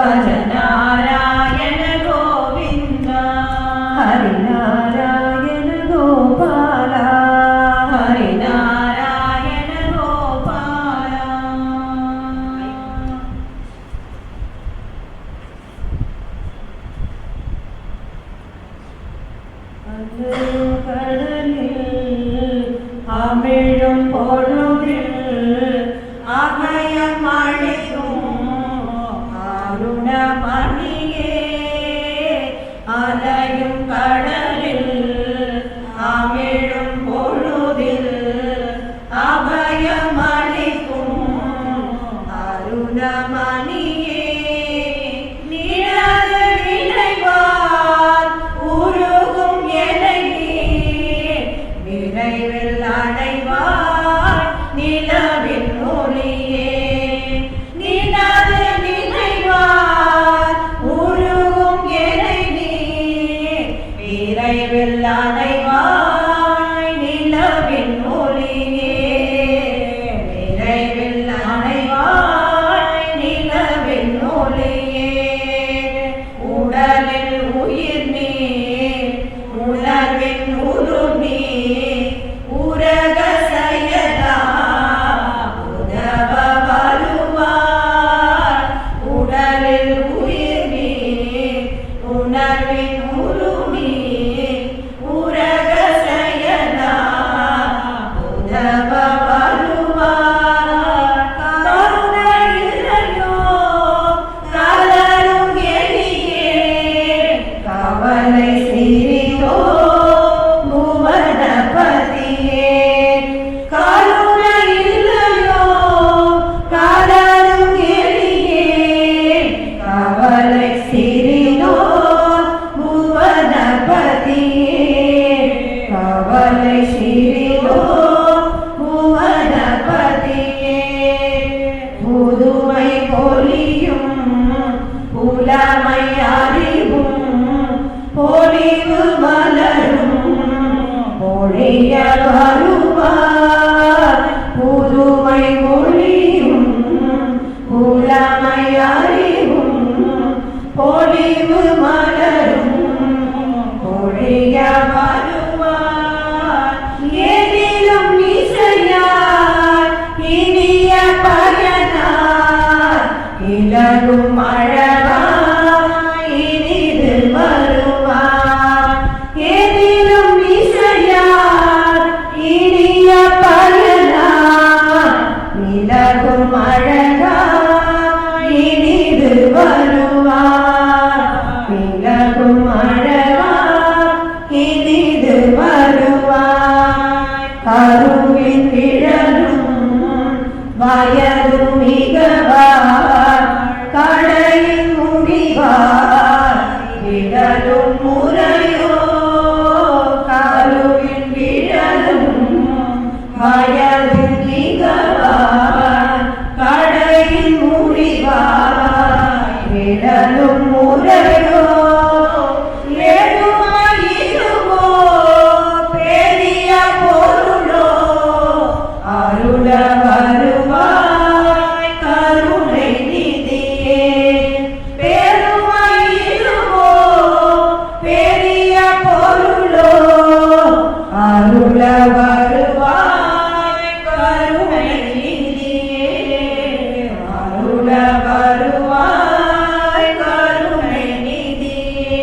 பஜநாராயண கோவிந்தா ஹரிநாராயண கோபாலா ஹரிநாராயண கோபாலா கடலில் அமிழும் பொழுதில் அபயம் அளிக்கும் அருணமணியே அலையும் கடலில் அமிழும் பொழுதில் அபயம் அளிக்கும் அருணமணியே நிழல் நினைவார் உருகும் எனை விரைவில் அடைவார் நிலவின் ஒளியே நிலவு நினைவார் உருகும் எனை சீரினோர் புவனபதியே கவலை சீரினோர் புவனபதியே புதுமை பொலியும் புலமை அறிவும் பொலிவு மலரும் பொழிய வருவார் புதுமை பொலியும் புலமை அறிவும் பொலிவு மலரும் பொழிய வருவார் ஏதிலும் இசையார் இனிய பயனார் இலகும் அழகாய் இனிது வருவார் ஏதிலும் இசையார் இனிய பயனார் இலகும் அழகாய் இனிது வருவார் இலகும் அழகாய் இனிது வருவார் கருவில் கிழலும் வயதும் மிகவார் கடையில் முடிவார் விடலும் முறையோ கருவில் விழலும் வயதும் மிகவார் கடையில் முடிவார் விடலும் முறையோ ஏழுமாயிருவோ பெரிய பொருளோ அருள வருவாய் கருணை நிதியே பெருமாயிருவோ பெரிய பொருளோ அருள வருவாய் கருணை நிதியே அருள வருவாய் கருணை நிதியே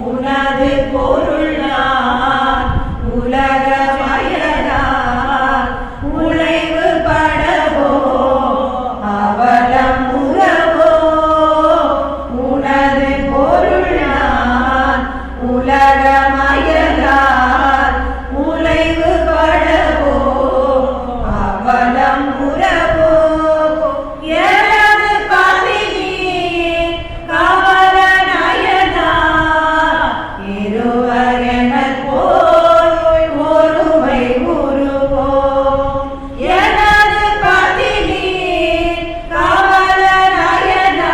உனது பொருள் நான் உலக மயனார் உழைவு படவோ அவலம் உறவோ உனது பொருள் நான் உலக மயனார் உழைவு படவோ அவலம் உறவோ எனது பதினி கமல நயனா இருவர் எனக் போய் ஒருமை உருவோம் எனது பதினி கமல நயனா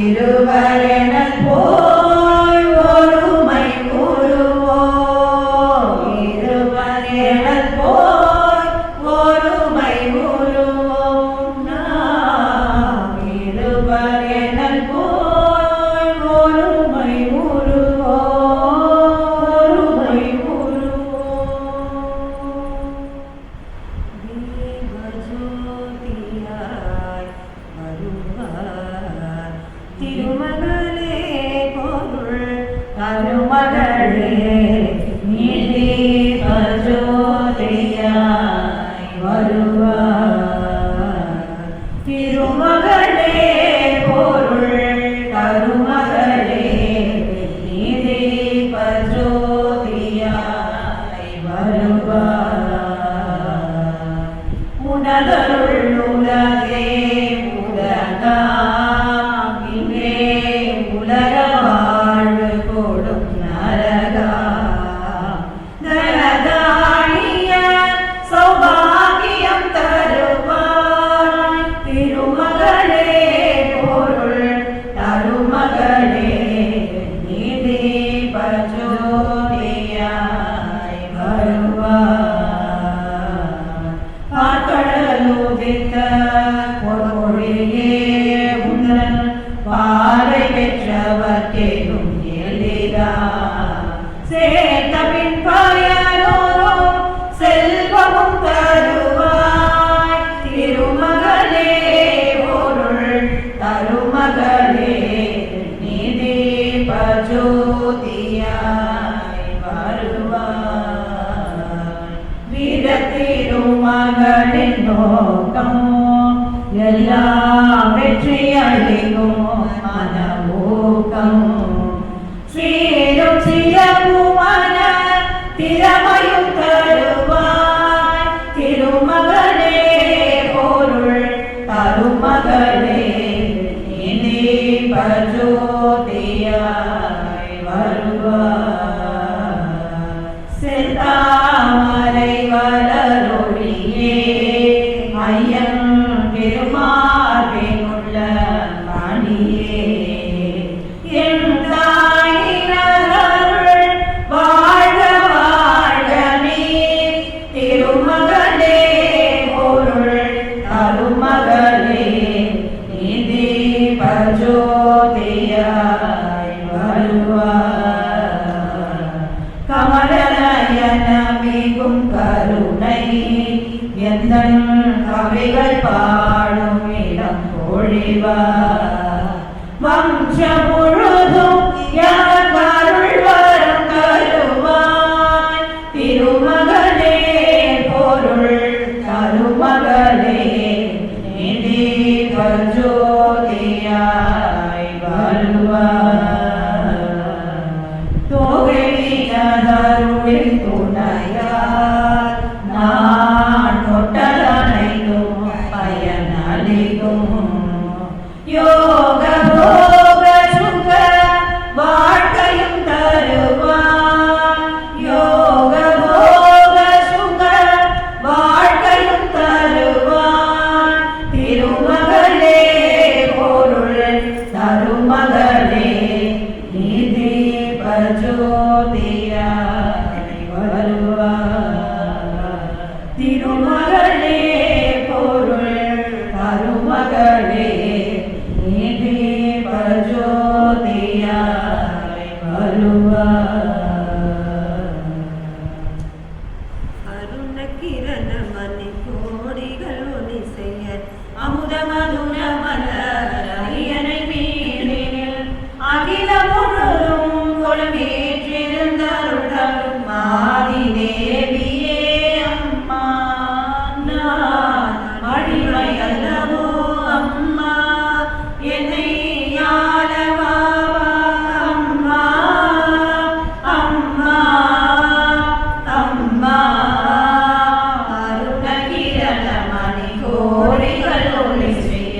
இருவர் எனக் போய் ஒருமை உருவோம் இருவர் எனக் போய் ஒருமை உருவோம் நாம் இருவர் எனக் போய் ஒருமை உருவோம் ஒருமை உருவோம் தீபஜோதியாய் வருவார் திருமகளே பொருள் கருமகளே நீ தீபஜோதியாய் வருவார் திருமகளே பொருள் கருமகளே நீ தீபஜோதியாய் வருவார் உனதருள் உலகே உலகாம் இன்றே உலக வாழ்வு கொடும் நரகா நரகாணிய சௌபாகியம் தருவாய் திருமகளே பொருள் தருமகளே நீ தீபஜோதியாய் வருவார் பார்க்கடலுதித்த பொருளிலே உந்தன் பாறை பெற்றவர்க்கேனும் எளிதா சேர்த்த பின் பயனோரும் செல்வமும் தருவாய் திருமகளே பொருள் தருமகளே நீ தீபஜோதியாய் வருவாய் வீரத்திருமகளின் நோக்கம் எல்லாம் வெற்றி அளிக்கும் மனமூக்கம் சீரும் சிறப்புமான திறமையும் தருவாய் திருமகளே பொருள் தருமகளே நீ தீபஜோதியாய் ஜோதியாய் வருவாய் செந்தாமரை வளரொளியே ஐயன் திருமார்பினுள்ள மணியே என் தாயினருள் வாழ்க வாழ்க நீ திருமகளே பொருள் தருமகளே நிதி பஜோதியாய் வருவாய் கமலநயன மிகும் கருணை எந்தன் கவிகள் பாடும் இடம் பொழிவாய் வம்ச முழுதும் யாருள் வரம் தருவாய் திருமகளே பொருள் தருமகளே நிதி பஜோதியாய் வருவாய் தோகையதருளின் துணையார் நான் தொட்டதனைத்தும் பயனளிக்கும் யோக போக சுக வாழ்க்கையும் தருவாய் யோக போக சுக வாழ்க்கையும் தருவாய் திருமகளே பொருள் தருமகளே நிதி பஜோதியாய் வருவாய் திருமகளே பொருள் தருமகளே நிதி பஜோதியாய் வருவாய் அருண கிரண மணி கோடிகள் ஒளி செய்ய அமுத மதுர மலர் அரியணை மீனில் அகில முழுதும் கொழுமேற்றிருந்தருளும் ஆதி தேவியே அம்மா நான் அடிமை அல்லவோ அம்மா என்னை ஆளவா அம்மா அம்மா அம்மா அருணகிரண மணி கோடிகள் ஒளி செய்ய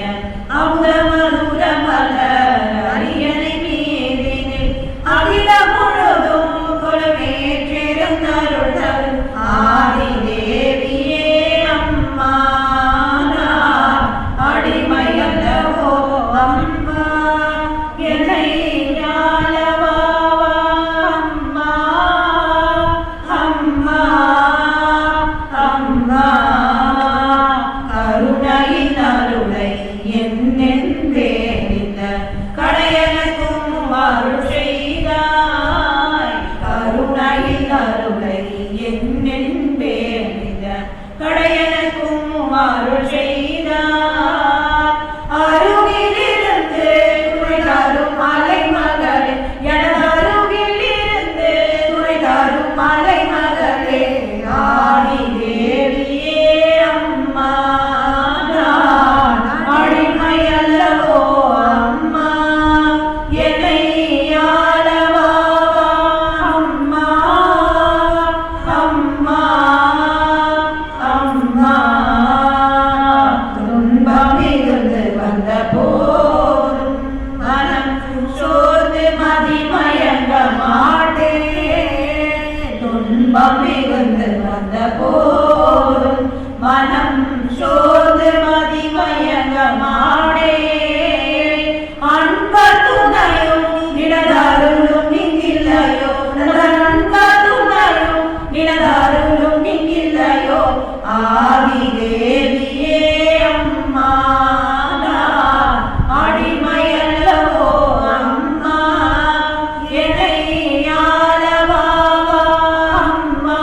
அமுத மதுர மலர் அரியணை மீதினில் அகில முழுதும் கொழுமேற்றிருந்தருளும் ஆதி தேவியே அம்மா நான் அடிமை அல்லவோ அம்மா என்னை ஆளவா அம்மா அம்மா அம்மா கருணையின் அருளை என்னென்றே இந்த கடையனுக்கும் அருள் செய்தாய் கருணையின் அருளை என்னென்றே இந்த கடையனுக்கும் அருள் செய்தாய் அருகிலிருந்து துணை தரும் மலை மகளே எனது அருகிலிருந்து துணை தரும் மலை மகளே ஆதி தேவியே அம்மா நான் அடிமை அல்லவோ அம்மா என்னை ஆளவா அம்மா அம்மா அம்மா துன்பம் மிகுந்து வந்த போதும் மனம் சோர்ந்து மதிமயங்க மாட்டேன் துன்பம் மிகுந்து வந்த போதும் மனம் சோர்ந்து மதிமயங்க மாட்டேன் அன்ப துணையும் நினதருளும் நீங்கில்லையோ அன்ப துணையும் நினதருளும் நீங்கில்லையோ ஆதி தேவியே அம்மா நான் அடிமை அல்லவோ அம்மா என்னை ஆளவா அம்மா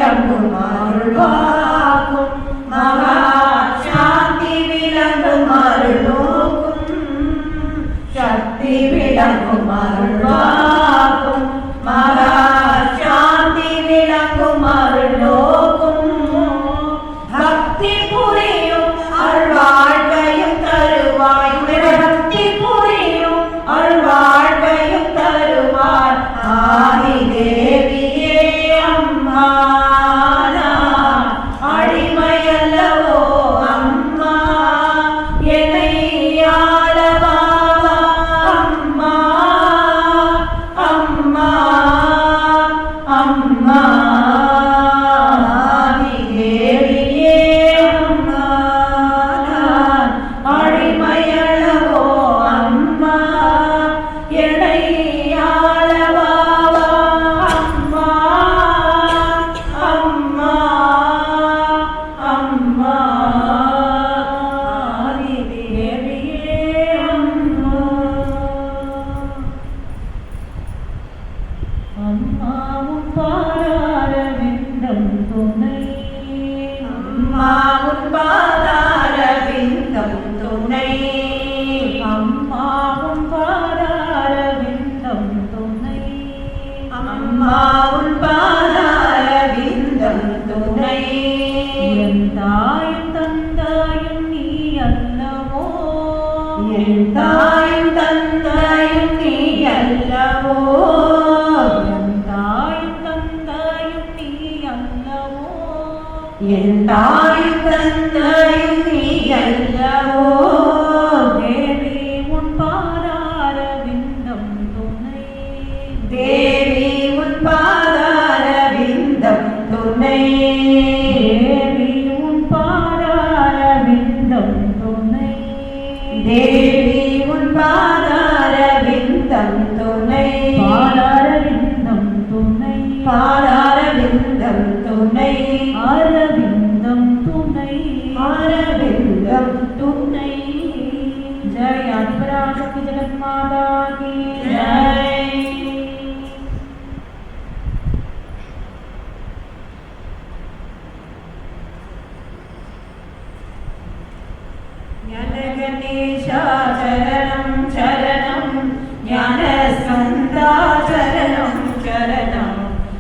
விளங்கும் அருள்வாக்கும் மகா சாந்தி விளங்கும் அருள்நோக்கும் சக்தி விளங்கும் அருள்வாக்கும் மகா சாந்தி விளங்கும் அருள்நோக்கும் பக்தி புரியும் அருள்வாழ்வையும் தருவாய் பக்தி புரியும் அருள்வாழ்வையும் தருவாய் ஆதி தேவியே அம்மா அடிமையல்லவோ அம்மா என்னை ஆளவா அம்மா அம்மா அம்மா ஆதி தேவியே அம்மா அடிமையல்லவோ அம்மா என்னை ஆளவா அம்மா அம்மா அம்மா ஆதி தேவியே அம்மா அம்மாவும் பாராரவிந்தம் துணை அம்மாவுன் பாதார விந்தம் துணை அம்மாவும் பாராரவிந்தம் துணை அம்மாவுன் பாதார விந்தம் துணை என் தாயும் தந்தாயும் நீ அல்லவோ என் தாயும் தந்தையும் நீ அல்லவோ என் தாயும் தந்தாயும் நீ அல்லவோ என் தாயும் தந்தையும் நீ அல்லவோ தேவி உன் பாராரவிந்தம் துணை தேவி உன் பாதார விந்தம் துணை தேவி உன் பாராரவிந்தம் துணை தேவி உன் பாதார விந்தம் துணை பாராரவிந்தம் துணை பாதார விந்தம் துணை அரவிந்தம் துணை அரவிந்தம் துணை जय आदिपराशक्ति जगत माता की जय ज्ञानगणेशा चरणं चरणं ज्ञानस्कन्दा चरणं चरणं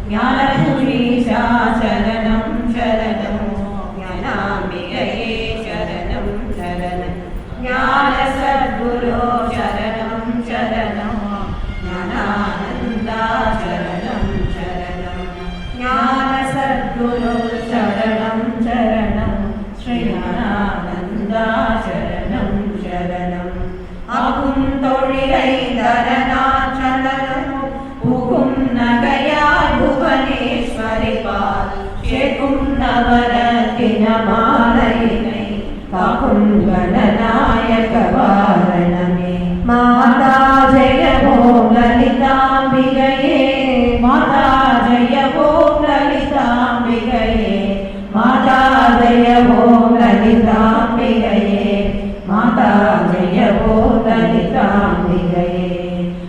ज्ञानपुरीशा चरणं चरणं ज्ञानाम्बिकये चरणं चरणं ज्ञानसद्गुरो शरणं शरणं ज्ञानानन्दा शरणं शरणं ज्ञानसद्गुरो शरणं शरणं श्रीज्ञानानन्दा शरणं शरणं अपुं तोळिरै धरणाचलनं पुगुं नगयाय भुवनेश्वरि पाल शेकुं नवरत्नमालयिनै काकुं गणनायक वारणमे माता जय ओं ललिताम्बिकये माता जय ओं ललिताम्बिकये माता जय ओं ललिताम्बिकये माता जय ओं ललिताम्बिकये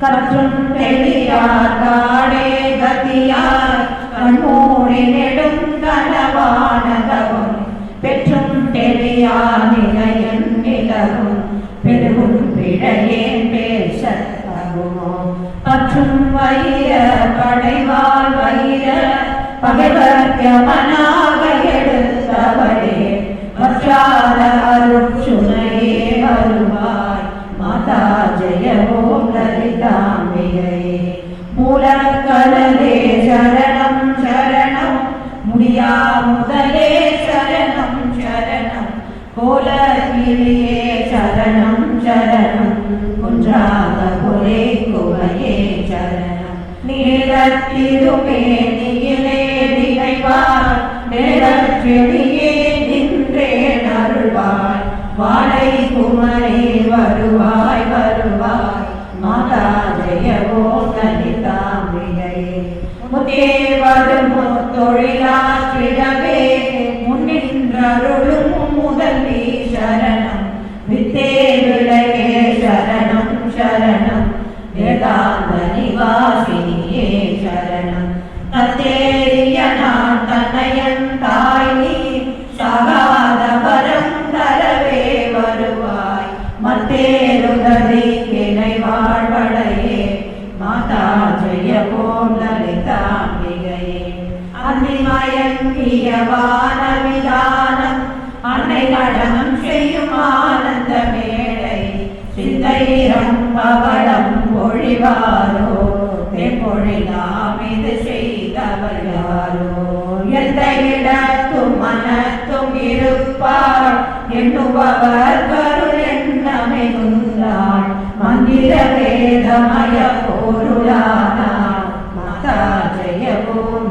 கற்றும் தெளியார் காடே கதியார் கண்மூடி நெடும் கனவானதவும் பெற்றும் தெளியா நிலையன் நிலவும் பெருகும் பிழையேன் பேசத்தகுமோ பற்றும் வைர படைவாள் வைர பகைவர்க்கு மனாக எடுத்தவளே வற்றாத அருட்சுனையே வருவாய் மாதா ஜெய ஓம் லலிதாம்பிகையே மூலக்கடலே சரணம் சரணம் முடியா முதலே சரணம் சரணம் கோலகிரியே சரணம் சரணம் குன்றாத கொலை குவையே சரணம் நீரத்திருமே நீயிலே நினைவார் நேரச்செடியே நின்றே அருள்வாய் வாழை குமரே வருவாய் வருவாய் மாதா ஜெய ஓம் லலிதாம்பிகையே முத்தே வரும் தொழிலாற்றிடவே முன்னின்றருளும் முதல்வி சரணம் வித்தே விளையே சரணம் சரணம் வேதாந்த நிவாசினியே சரணம் தத்தேரிய நாட்டனை புண்ணியவான விதானம் அன்னை நடனம் செய்யும் ஆனந்த மேடை சிந்தையிரம் பவளம் பொழிவாரோ தென்பொழிலாம் இது செய்தவர் யாரோ எந்த இடத்தும் மனத்தும் இருப்பார் எண்ணுபவர் கருள் எண்ணமிகுந்தாள் மந்திர வேதமய பொருளானார் மாதா ஜெய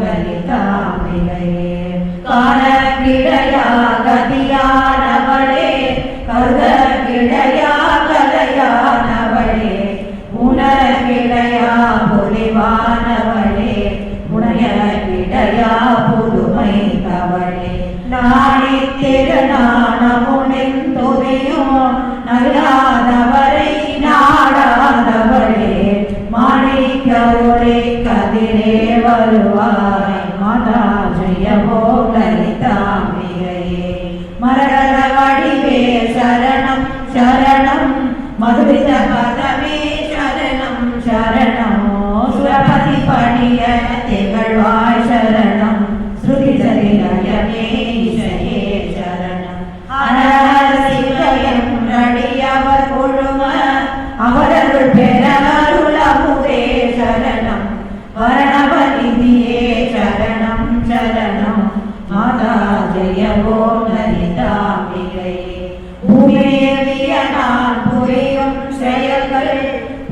லலிதாம்பிகையே காண கிடையா கதியானவளே கருத கிடையா கலையானவளே உணர்கிடையா பொலிவானவளே உடைய கிடையா புதுமை தவளே நாடி திருநாணமுனின் துதியும் நல்லாதவரை நாடாதவளே மாணிக்க ஒரே கதிரே வருவாய் மாதா ஜெயவோ லலிதாம்பிகையே மரகத வடிவே சரணம் சரணம் மதுரித பதமே சரணம் சரணம் சுரபதி பணிய திகழ்வாய் சரணம் ஸ்ருதி சரிலயமே இசையே சரணம் அனர சிவயம் நடியவர் குழும அவரருள் பெறருள் அமுதே சரணம் வரணவநிதியே சரணம் சரணம் மாதா ஜெயவோ லலிதாம்பிகையே பூமேவிய நான் புரியும் செயல்கள்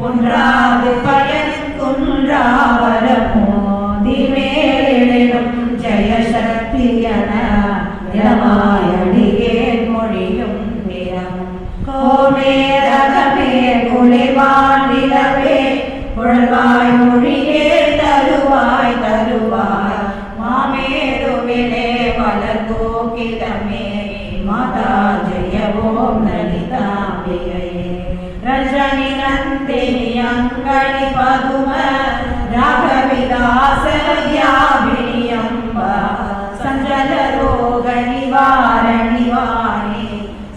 ஒன்றாது பயன் குன்றாவரமோ திமேலிடும் ஜெயசக்தி என இடமாயடியே மொழியும் நிறமும் கோமேரகமே குளிர்வான் நிலவே குழல்வாய் மொழியே தருவாய் தருவாய் மாமேருவிலே வளர்கோகிதமே மாதா ஜெயவோ லலிதாம்பிகையே ரஜனி நந்தினி அங்கணி பதும ராகவிதாச வியாபினி அம்பா சஞ்சல ரோக நிவாரணி வாணி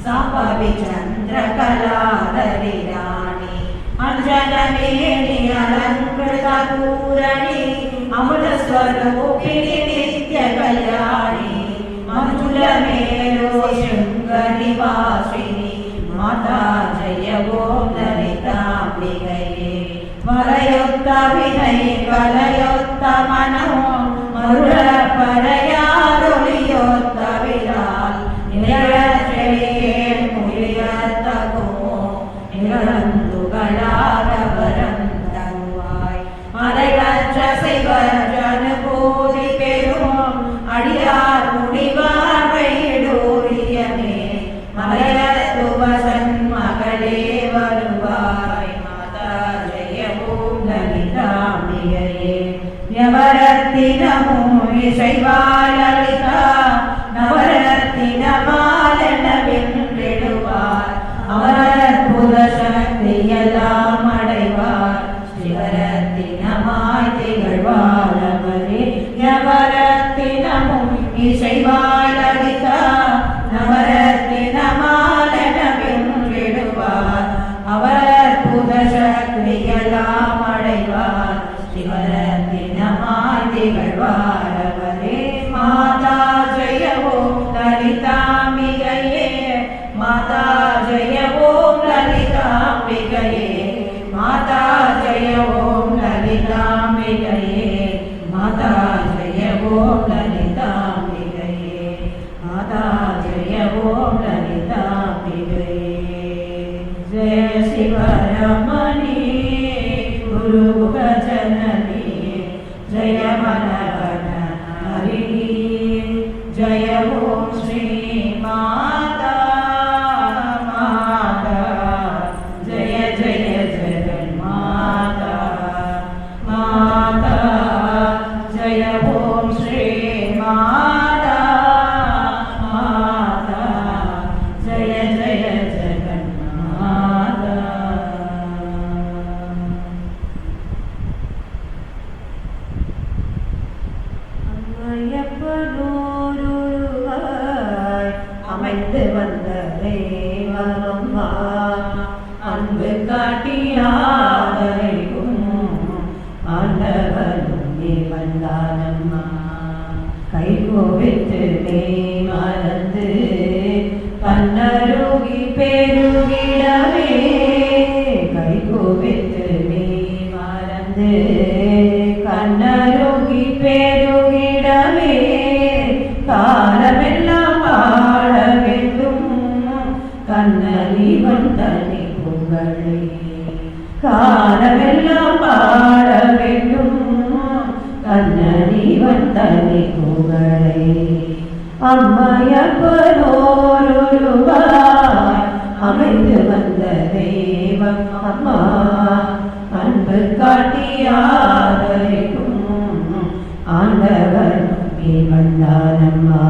சாம்பவி சந்திர கலாதரி ராணி அஞ்சனமேனி அலங்கிருத பூரணி அமுத ஸ்வரூபிணி நித்ய கல்யாணி மஞ்சுள மேலோ சிங்கரி வாசினி மாதா ஜெயவோ லலிதாம்பிகையே மலையொத்த வினை கலையொத்த மனோ மருள பரையாரொலியொத்த விரால் நிழற்றையே முயத்தகுமோ நிகழ்ந்துகளாரவரம் தருவாய் மலையற்ற செய்வனுபூதி பெறும் அடியார் முடிவார் வைடூரியமே மலையத்துவசன் மகளே வருவாய் மாதா ஜெயவோ லலிதாம்பிகையே நவரத்தினமும் இசைவாய் லலிதா நவரத்தினமாலெனவென்றிடுவார் அவரற்புத சக்தியெல்லாம் அடைவார் சிவரத்தினமாய் திகழ்வார் அவரே நவரத்தினமும் இசைவாய் லலிதா நவரத்தினமாலெனவென்றிடுவார் அவரற்புத சக்தியெல்லாம் அடைவார் சிவரத்தினமாய் திகழ்வார் அவரே மாதா ஜெயவோ லலிதாம்பிகையே மாதா ஜெயவோ லலிதாம்பிகையே மாதா ஜெயவோ லலிதாம்பிகையே மாதா ஜெயவோ லலிதாம்பிகையே மாதா ஜெயவோ லலிதாம்பிகையே ஜெய சிவரமணி குருக ஜனனி ஜய மனவன ஹரிணி ஜய ஓம் ஸ்ரீ மாதா மாதா ஜய ஜய ஜெகன்மாதா மாதா ஜய ஓம் ஸ்ரீ மாதா மாதா ஜய ஜய ஜெகன்மாதா. அமைந்து வந்த தேவரும் அன்பு காட்டியாதரைக்கும் ஆண்டவரும் நீ வந்தானம்மா கைகோவில் கைகோவித்து மெய் மறந்து கண்ணருகி பெருகிடவே கைகோவித்து மெய் மறந்து கண்ணருகி பெருகிடவே காலமெல்லாம் பாட வேண்டும் கண்ணனி வந்தனி புகழே காலமெல்லாம் பாட வேண்டும் கண்ணனி வந்தனி புகழே அம்மையப்பனோருருவாய் அமைந்து வந்த தெய்வம் அம்மா அன்பு காட்டியாதரைக்கும் ஆண்டவர் நீ வந்தானம்மா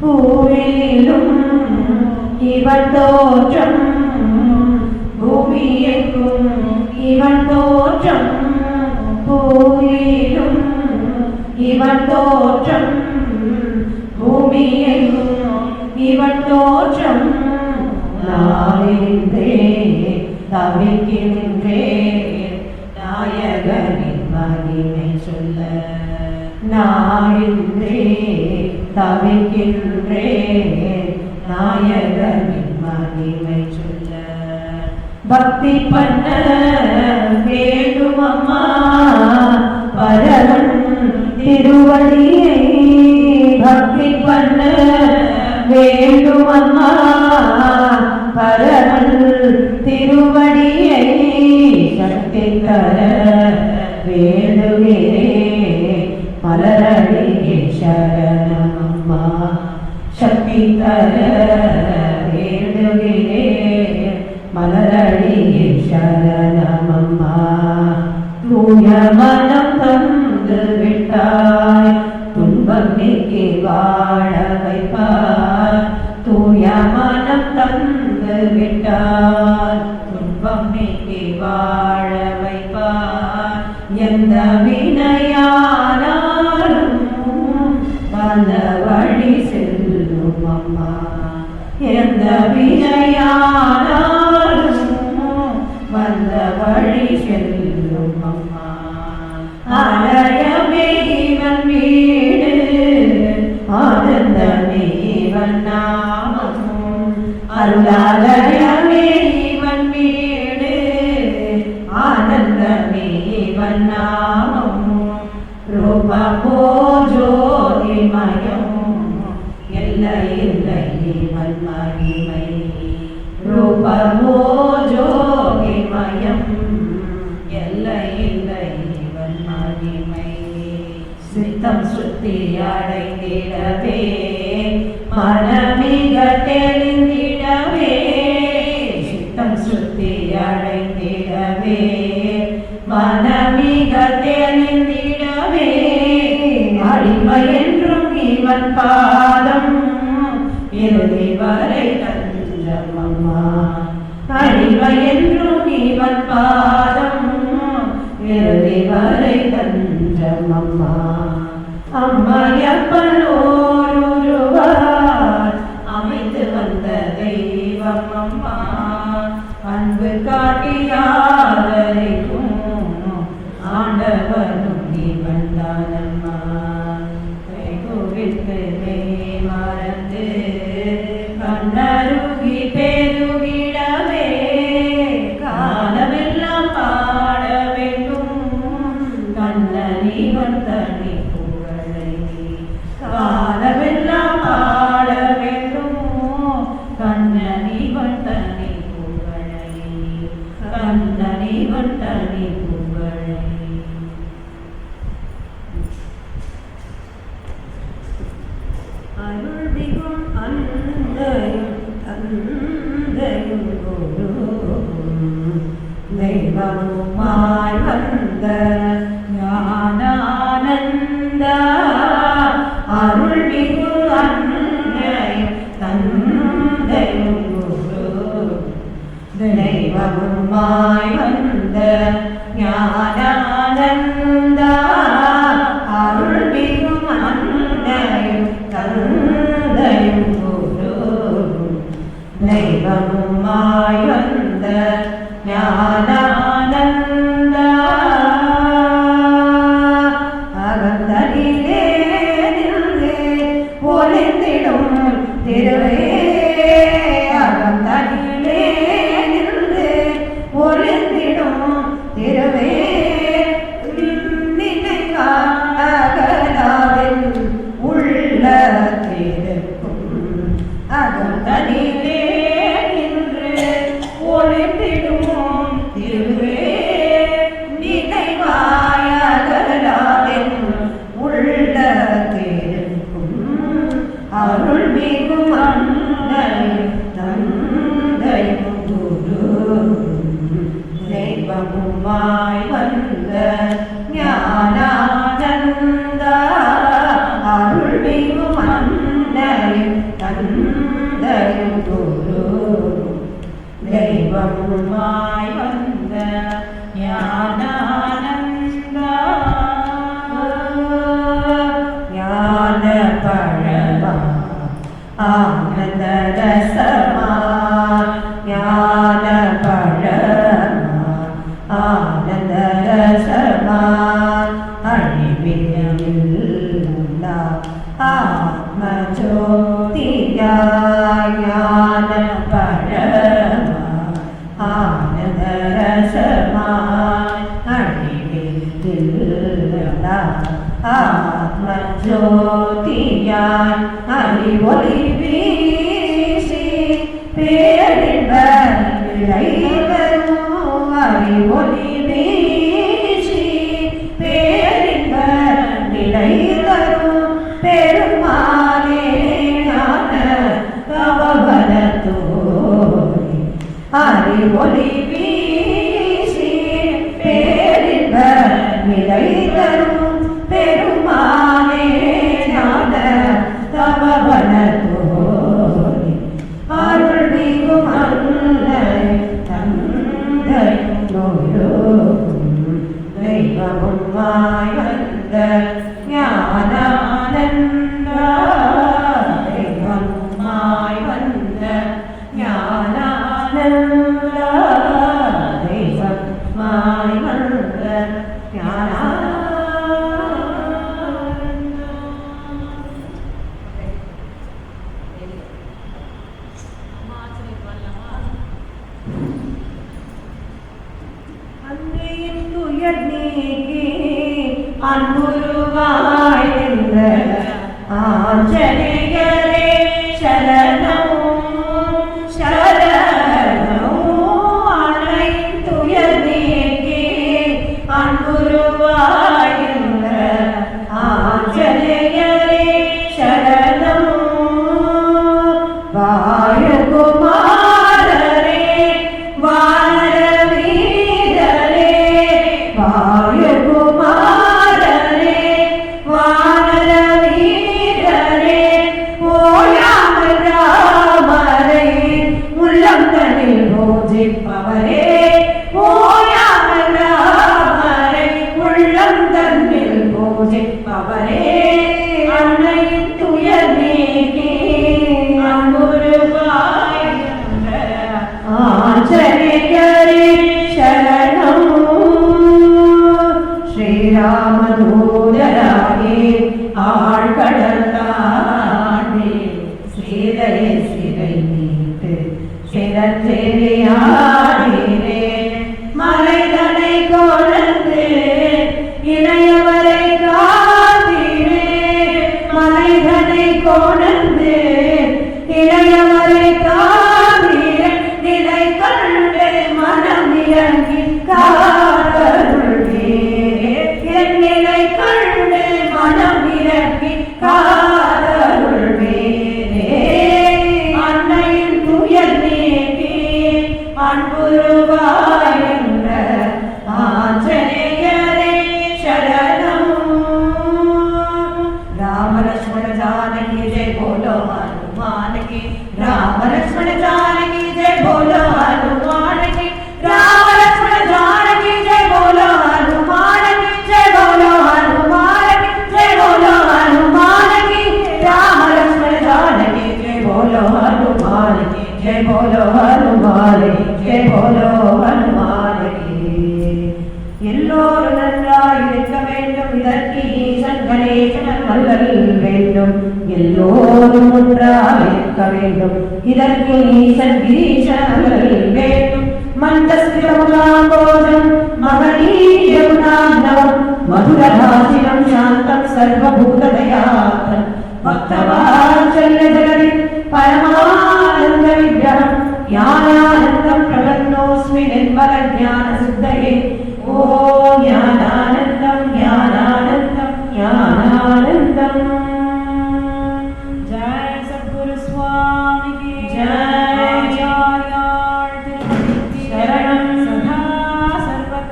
பூவிலும் இவன் தோற்றம் பூமி எங்கும் இவன் தோற்றம் பூவிலும் இவன் தோற்றம் பூமி எங்கும் இவன் தோற்றம் நாளின்றே தவிக்கின்றே நாயகனின் மகிமை சொல்ல நாளின்றே தவிக்கின்றே நாயகனின் மகிமை சொல்ல பக்தி பண்ண வேண்டும் அம்மா பரவன் திருவடியை பக்தி பண்ண வேண்டும் அம்மா பரவன் திருவடியை சக்தி தர வேண்டுகிறே மலரடியே சரணம் அம்மா சக்தி தர வேண்டுகிறே மலரடியே சரணம் அம்மா தூய மனம் தந்து விட்டாய் துன்பம் நீக்கி வாழ வைப்பாய் தூய மனம் தந்து விட்டாய் துன்பம் நீக்கி வாழ வைப்பாய் எந்த வினையானாலும் வந்த வழி செல்லும் அம்மா எந்த வினையானாலும் வந்த வழி செல்லும் அம்மா ஆலயமே இவன் வீடு ஆனந்தமே இவன் நாமம் அருளாலயமே இவன் வீடு ஆனந்தமே இவன் நாமம் ரூபமோ ஜோதிமயம் எல்லை இல்லை இவன் மகிமை ரூபமோ ஜோதிமயம் எல்லை இல்லை இவன் மகிமை சித்தம் சுத்தி அடைந்திடவே மனமிக தெளிந்திடவே சித்தம் சுத்தி அடைந்திடவே மனமிக தெளிந்திடவே அடிமை என்றும் இவன் பாதம் இறுதி வரை தஞ்சம் அம்மா அடிமை என்றும் இவன் பாதம் இறுதி வரை தஞ்சம் அம்மா அம்மையப்பனோருருவாய் அமைந்து வந்த தெய்வம் அம்மா அன்பு காட்டியாதரைக்கும் ஆண்டவனும் நீ வந்தானம்மா கைகோவித்து மெய் மறந்து கண்ணருகி பெருகிடவே காலமெல்லாம் பாட வேண்டும் கண்ணனி வந்தனி புகழை காலமெல்லாம் பாட வேண்டும் கண்ணனி வந்தனி புகழை கண்ணனி வந்தனி புகழை அருள்மிகும் அன்னையும் தந்தையும் குருவும் தெய்வமுமாய் வந்த ஞானானந்தா அருள்மிகு அன்னையும் தந்தையும் குருவும் தெய்வமுமாய் வந்த ஞானானந்தா அருள்மிகு அன்னையும் தந்தையும் குருவும் தெய்வமுமாய் வந்த ஞானானந்தா அகந்தனிலே தெய்வமுமாய் வந்த ஞானானந்தா அருள்மிகு அன்னையும் தந்தையும் குரு தெய்வமுமாய் வந்த ஞானானந்தா ஞான பழமா ஆனந்த ரசமா ஞான பழமா ஆனந்த ரசமா அழிவில்லா ஆத்ம ஜோதியாய் ஞான பழமா ஆனந்த ரசமா அழிவில்லா ஆத்ம ஜோதியாய் அறிவொளி வீசி பேரின்ப விளைவரும் அறிவொளி வீசி பேரின்ப நிலை தரும் பெருமானே ஞான கவபலத்தோரி அறிவொளி வீசி பேரின்ப நிலை தரும் பெருமானே ஞான தவபலத்தோரி அருள்மிகு அன்னை தந்தையும் குருவும் தெய்வமுமாய் வந்த ஞானானந்தா தெய்வமுமாய் வந்த ஞானானந்தா தெய்வமுமாய் வந்த ஞானானந்தா. அன்னையின் துயர் நீக்கி அன்புருவாய் நின்ற ஆஞ்சநேயரே சரணம் சரணம். அன்னையின் துயர் நீக்கி அன்புருவாய் நின்ற ஆஞ்சநேயரே சரணம். வாயுகுமாரரே வானர வீரரே வாயுகுமாரரே வானர வீரரே ஓயாமல் ராமரை உள்ளம் தன்னில் பூஜிப்பவரே ஓயாமல் ராமரை உள்ளம் தன்னில் பூஜிப்பவரே அன்னையின் துயர் நீக்கி அன்புருவாய் நின்ற ஆஞ்சநேயரே சரணம். ஸ்ரீராமதூதராகி ஆழ்கடல் தாண்டி சீதையை சிறை மீட்டு சிரஞ்சேரியாடினே மலைதனை கொணர்ந்து இணையவரை காத்தினே மலைதனை கொணர்ந்து இளையவரை காத்தினே நிலை கண்டு மனம் இறங்கி காதருள்வே என் நிலை கண்டு மனம் இறங்கி காதருள்வே அன்னையின் துயர் நீக்கி அன்புருவாய் நின்ற ஆஞ்சநேயரே சரணம். ராம லக்ஷ்மண ஜானகி ஜெய போலோ हनुमान की राम लक्ष्मण जानकी जय बोलो हनुमान की राम लक्ष्मण जानकी जय बोलो हनुमान की जय बोलो हनुमान की जय बोलो हनुमान की राम लक्ष्मण जानकी जय बोलो हनुमान की जय बोलो हनुमान की जय बोलो हनुमान की. எல்லோரும் நன்றாய் இருக்க வேண்டும் இதற்கு ஈசன் கணேசன் வல்லல் வேண்டும் எல்லோரும் ஒன்றாக இருக்க வேண்டும் இதற்கு ஈசன் கிரீசன் வல்லல் வேண்டும் மந்தஸ்திரமுதாம்போஜம் மகனீயகுணாந்தவம் மதுரபாசினம் சாந்தம் சர்வபூததயாத்தம் பக்தவாத்சல்ய ஜகதி பரமானந்த விக்கிரகம் ஞானானந்தம் பிரபன்னோஸ்மி நிர்மல ஞான சித்தயே ஓம் ஞானானந்தம் ஞானானந்தம் ஞானானந்தம். जय सद्गुरु स्वामी की जय. आचार्यार्थ शरणं सदा सर्वत्र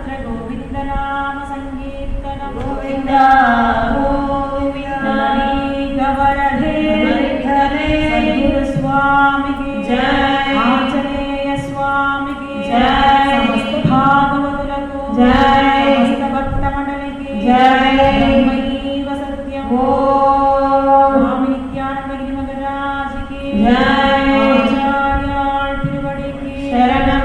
गोविंदा गवरधे सद्गुरु स्वामी की जय आंजनेय स्वामी की जय समस्त भागवतुలకు जय समस्त भक्त मंडली की जय ब्रह्मैव सत्यम स्वामी नित्यानंद गिरि महाराज की जय आचार्य तिरुवड़ी की शरणम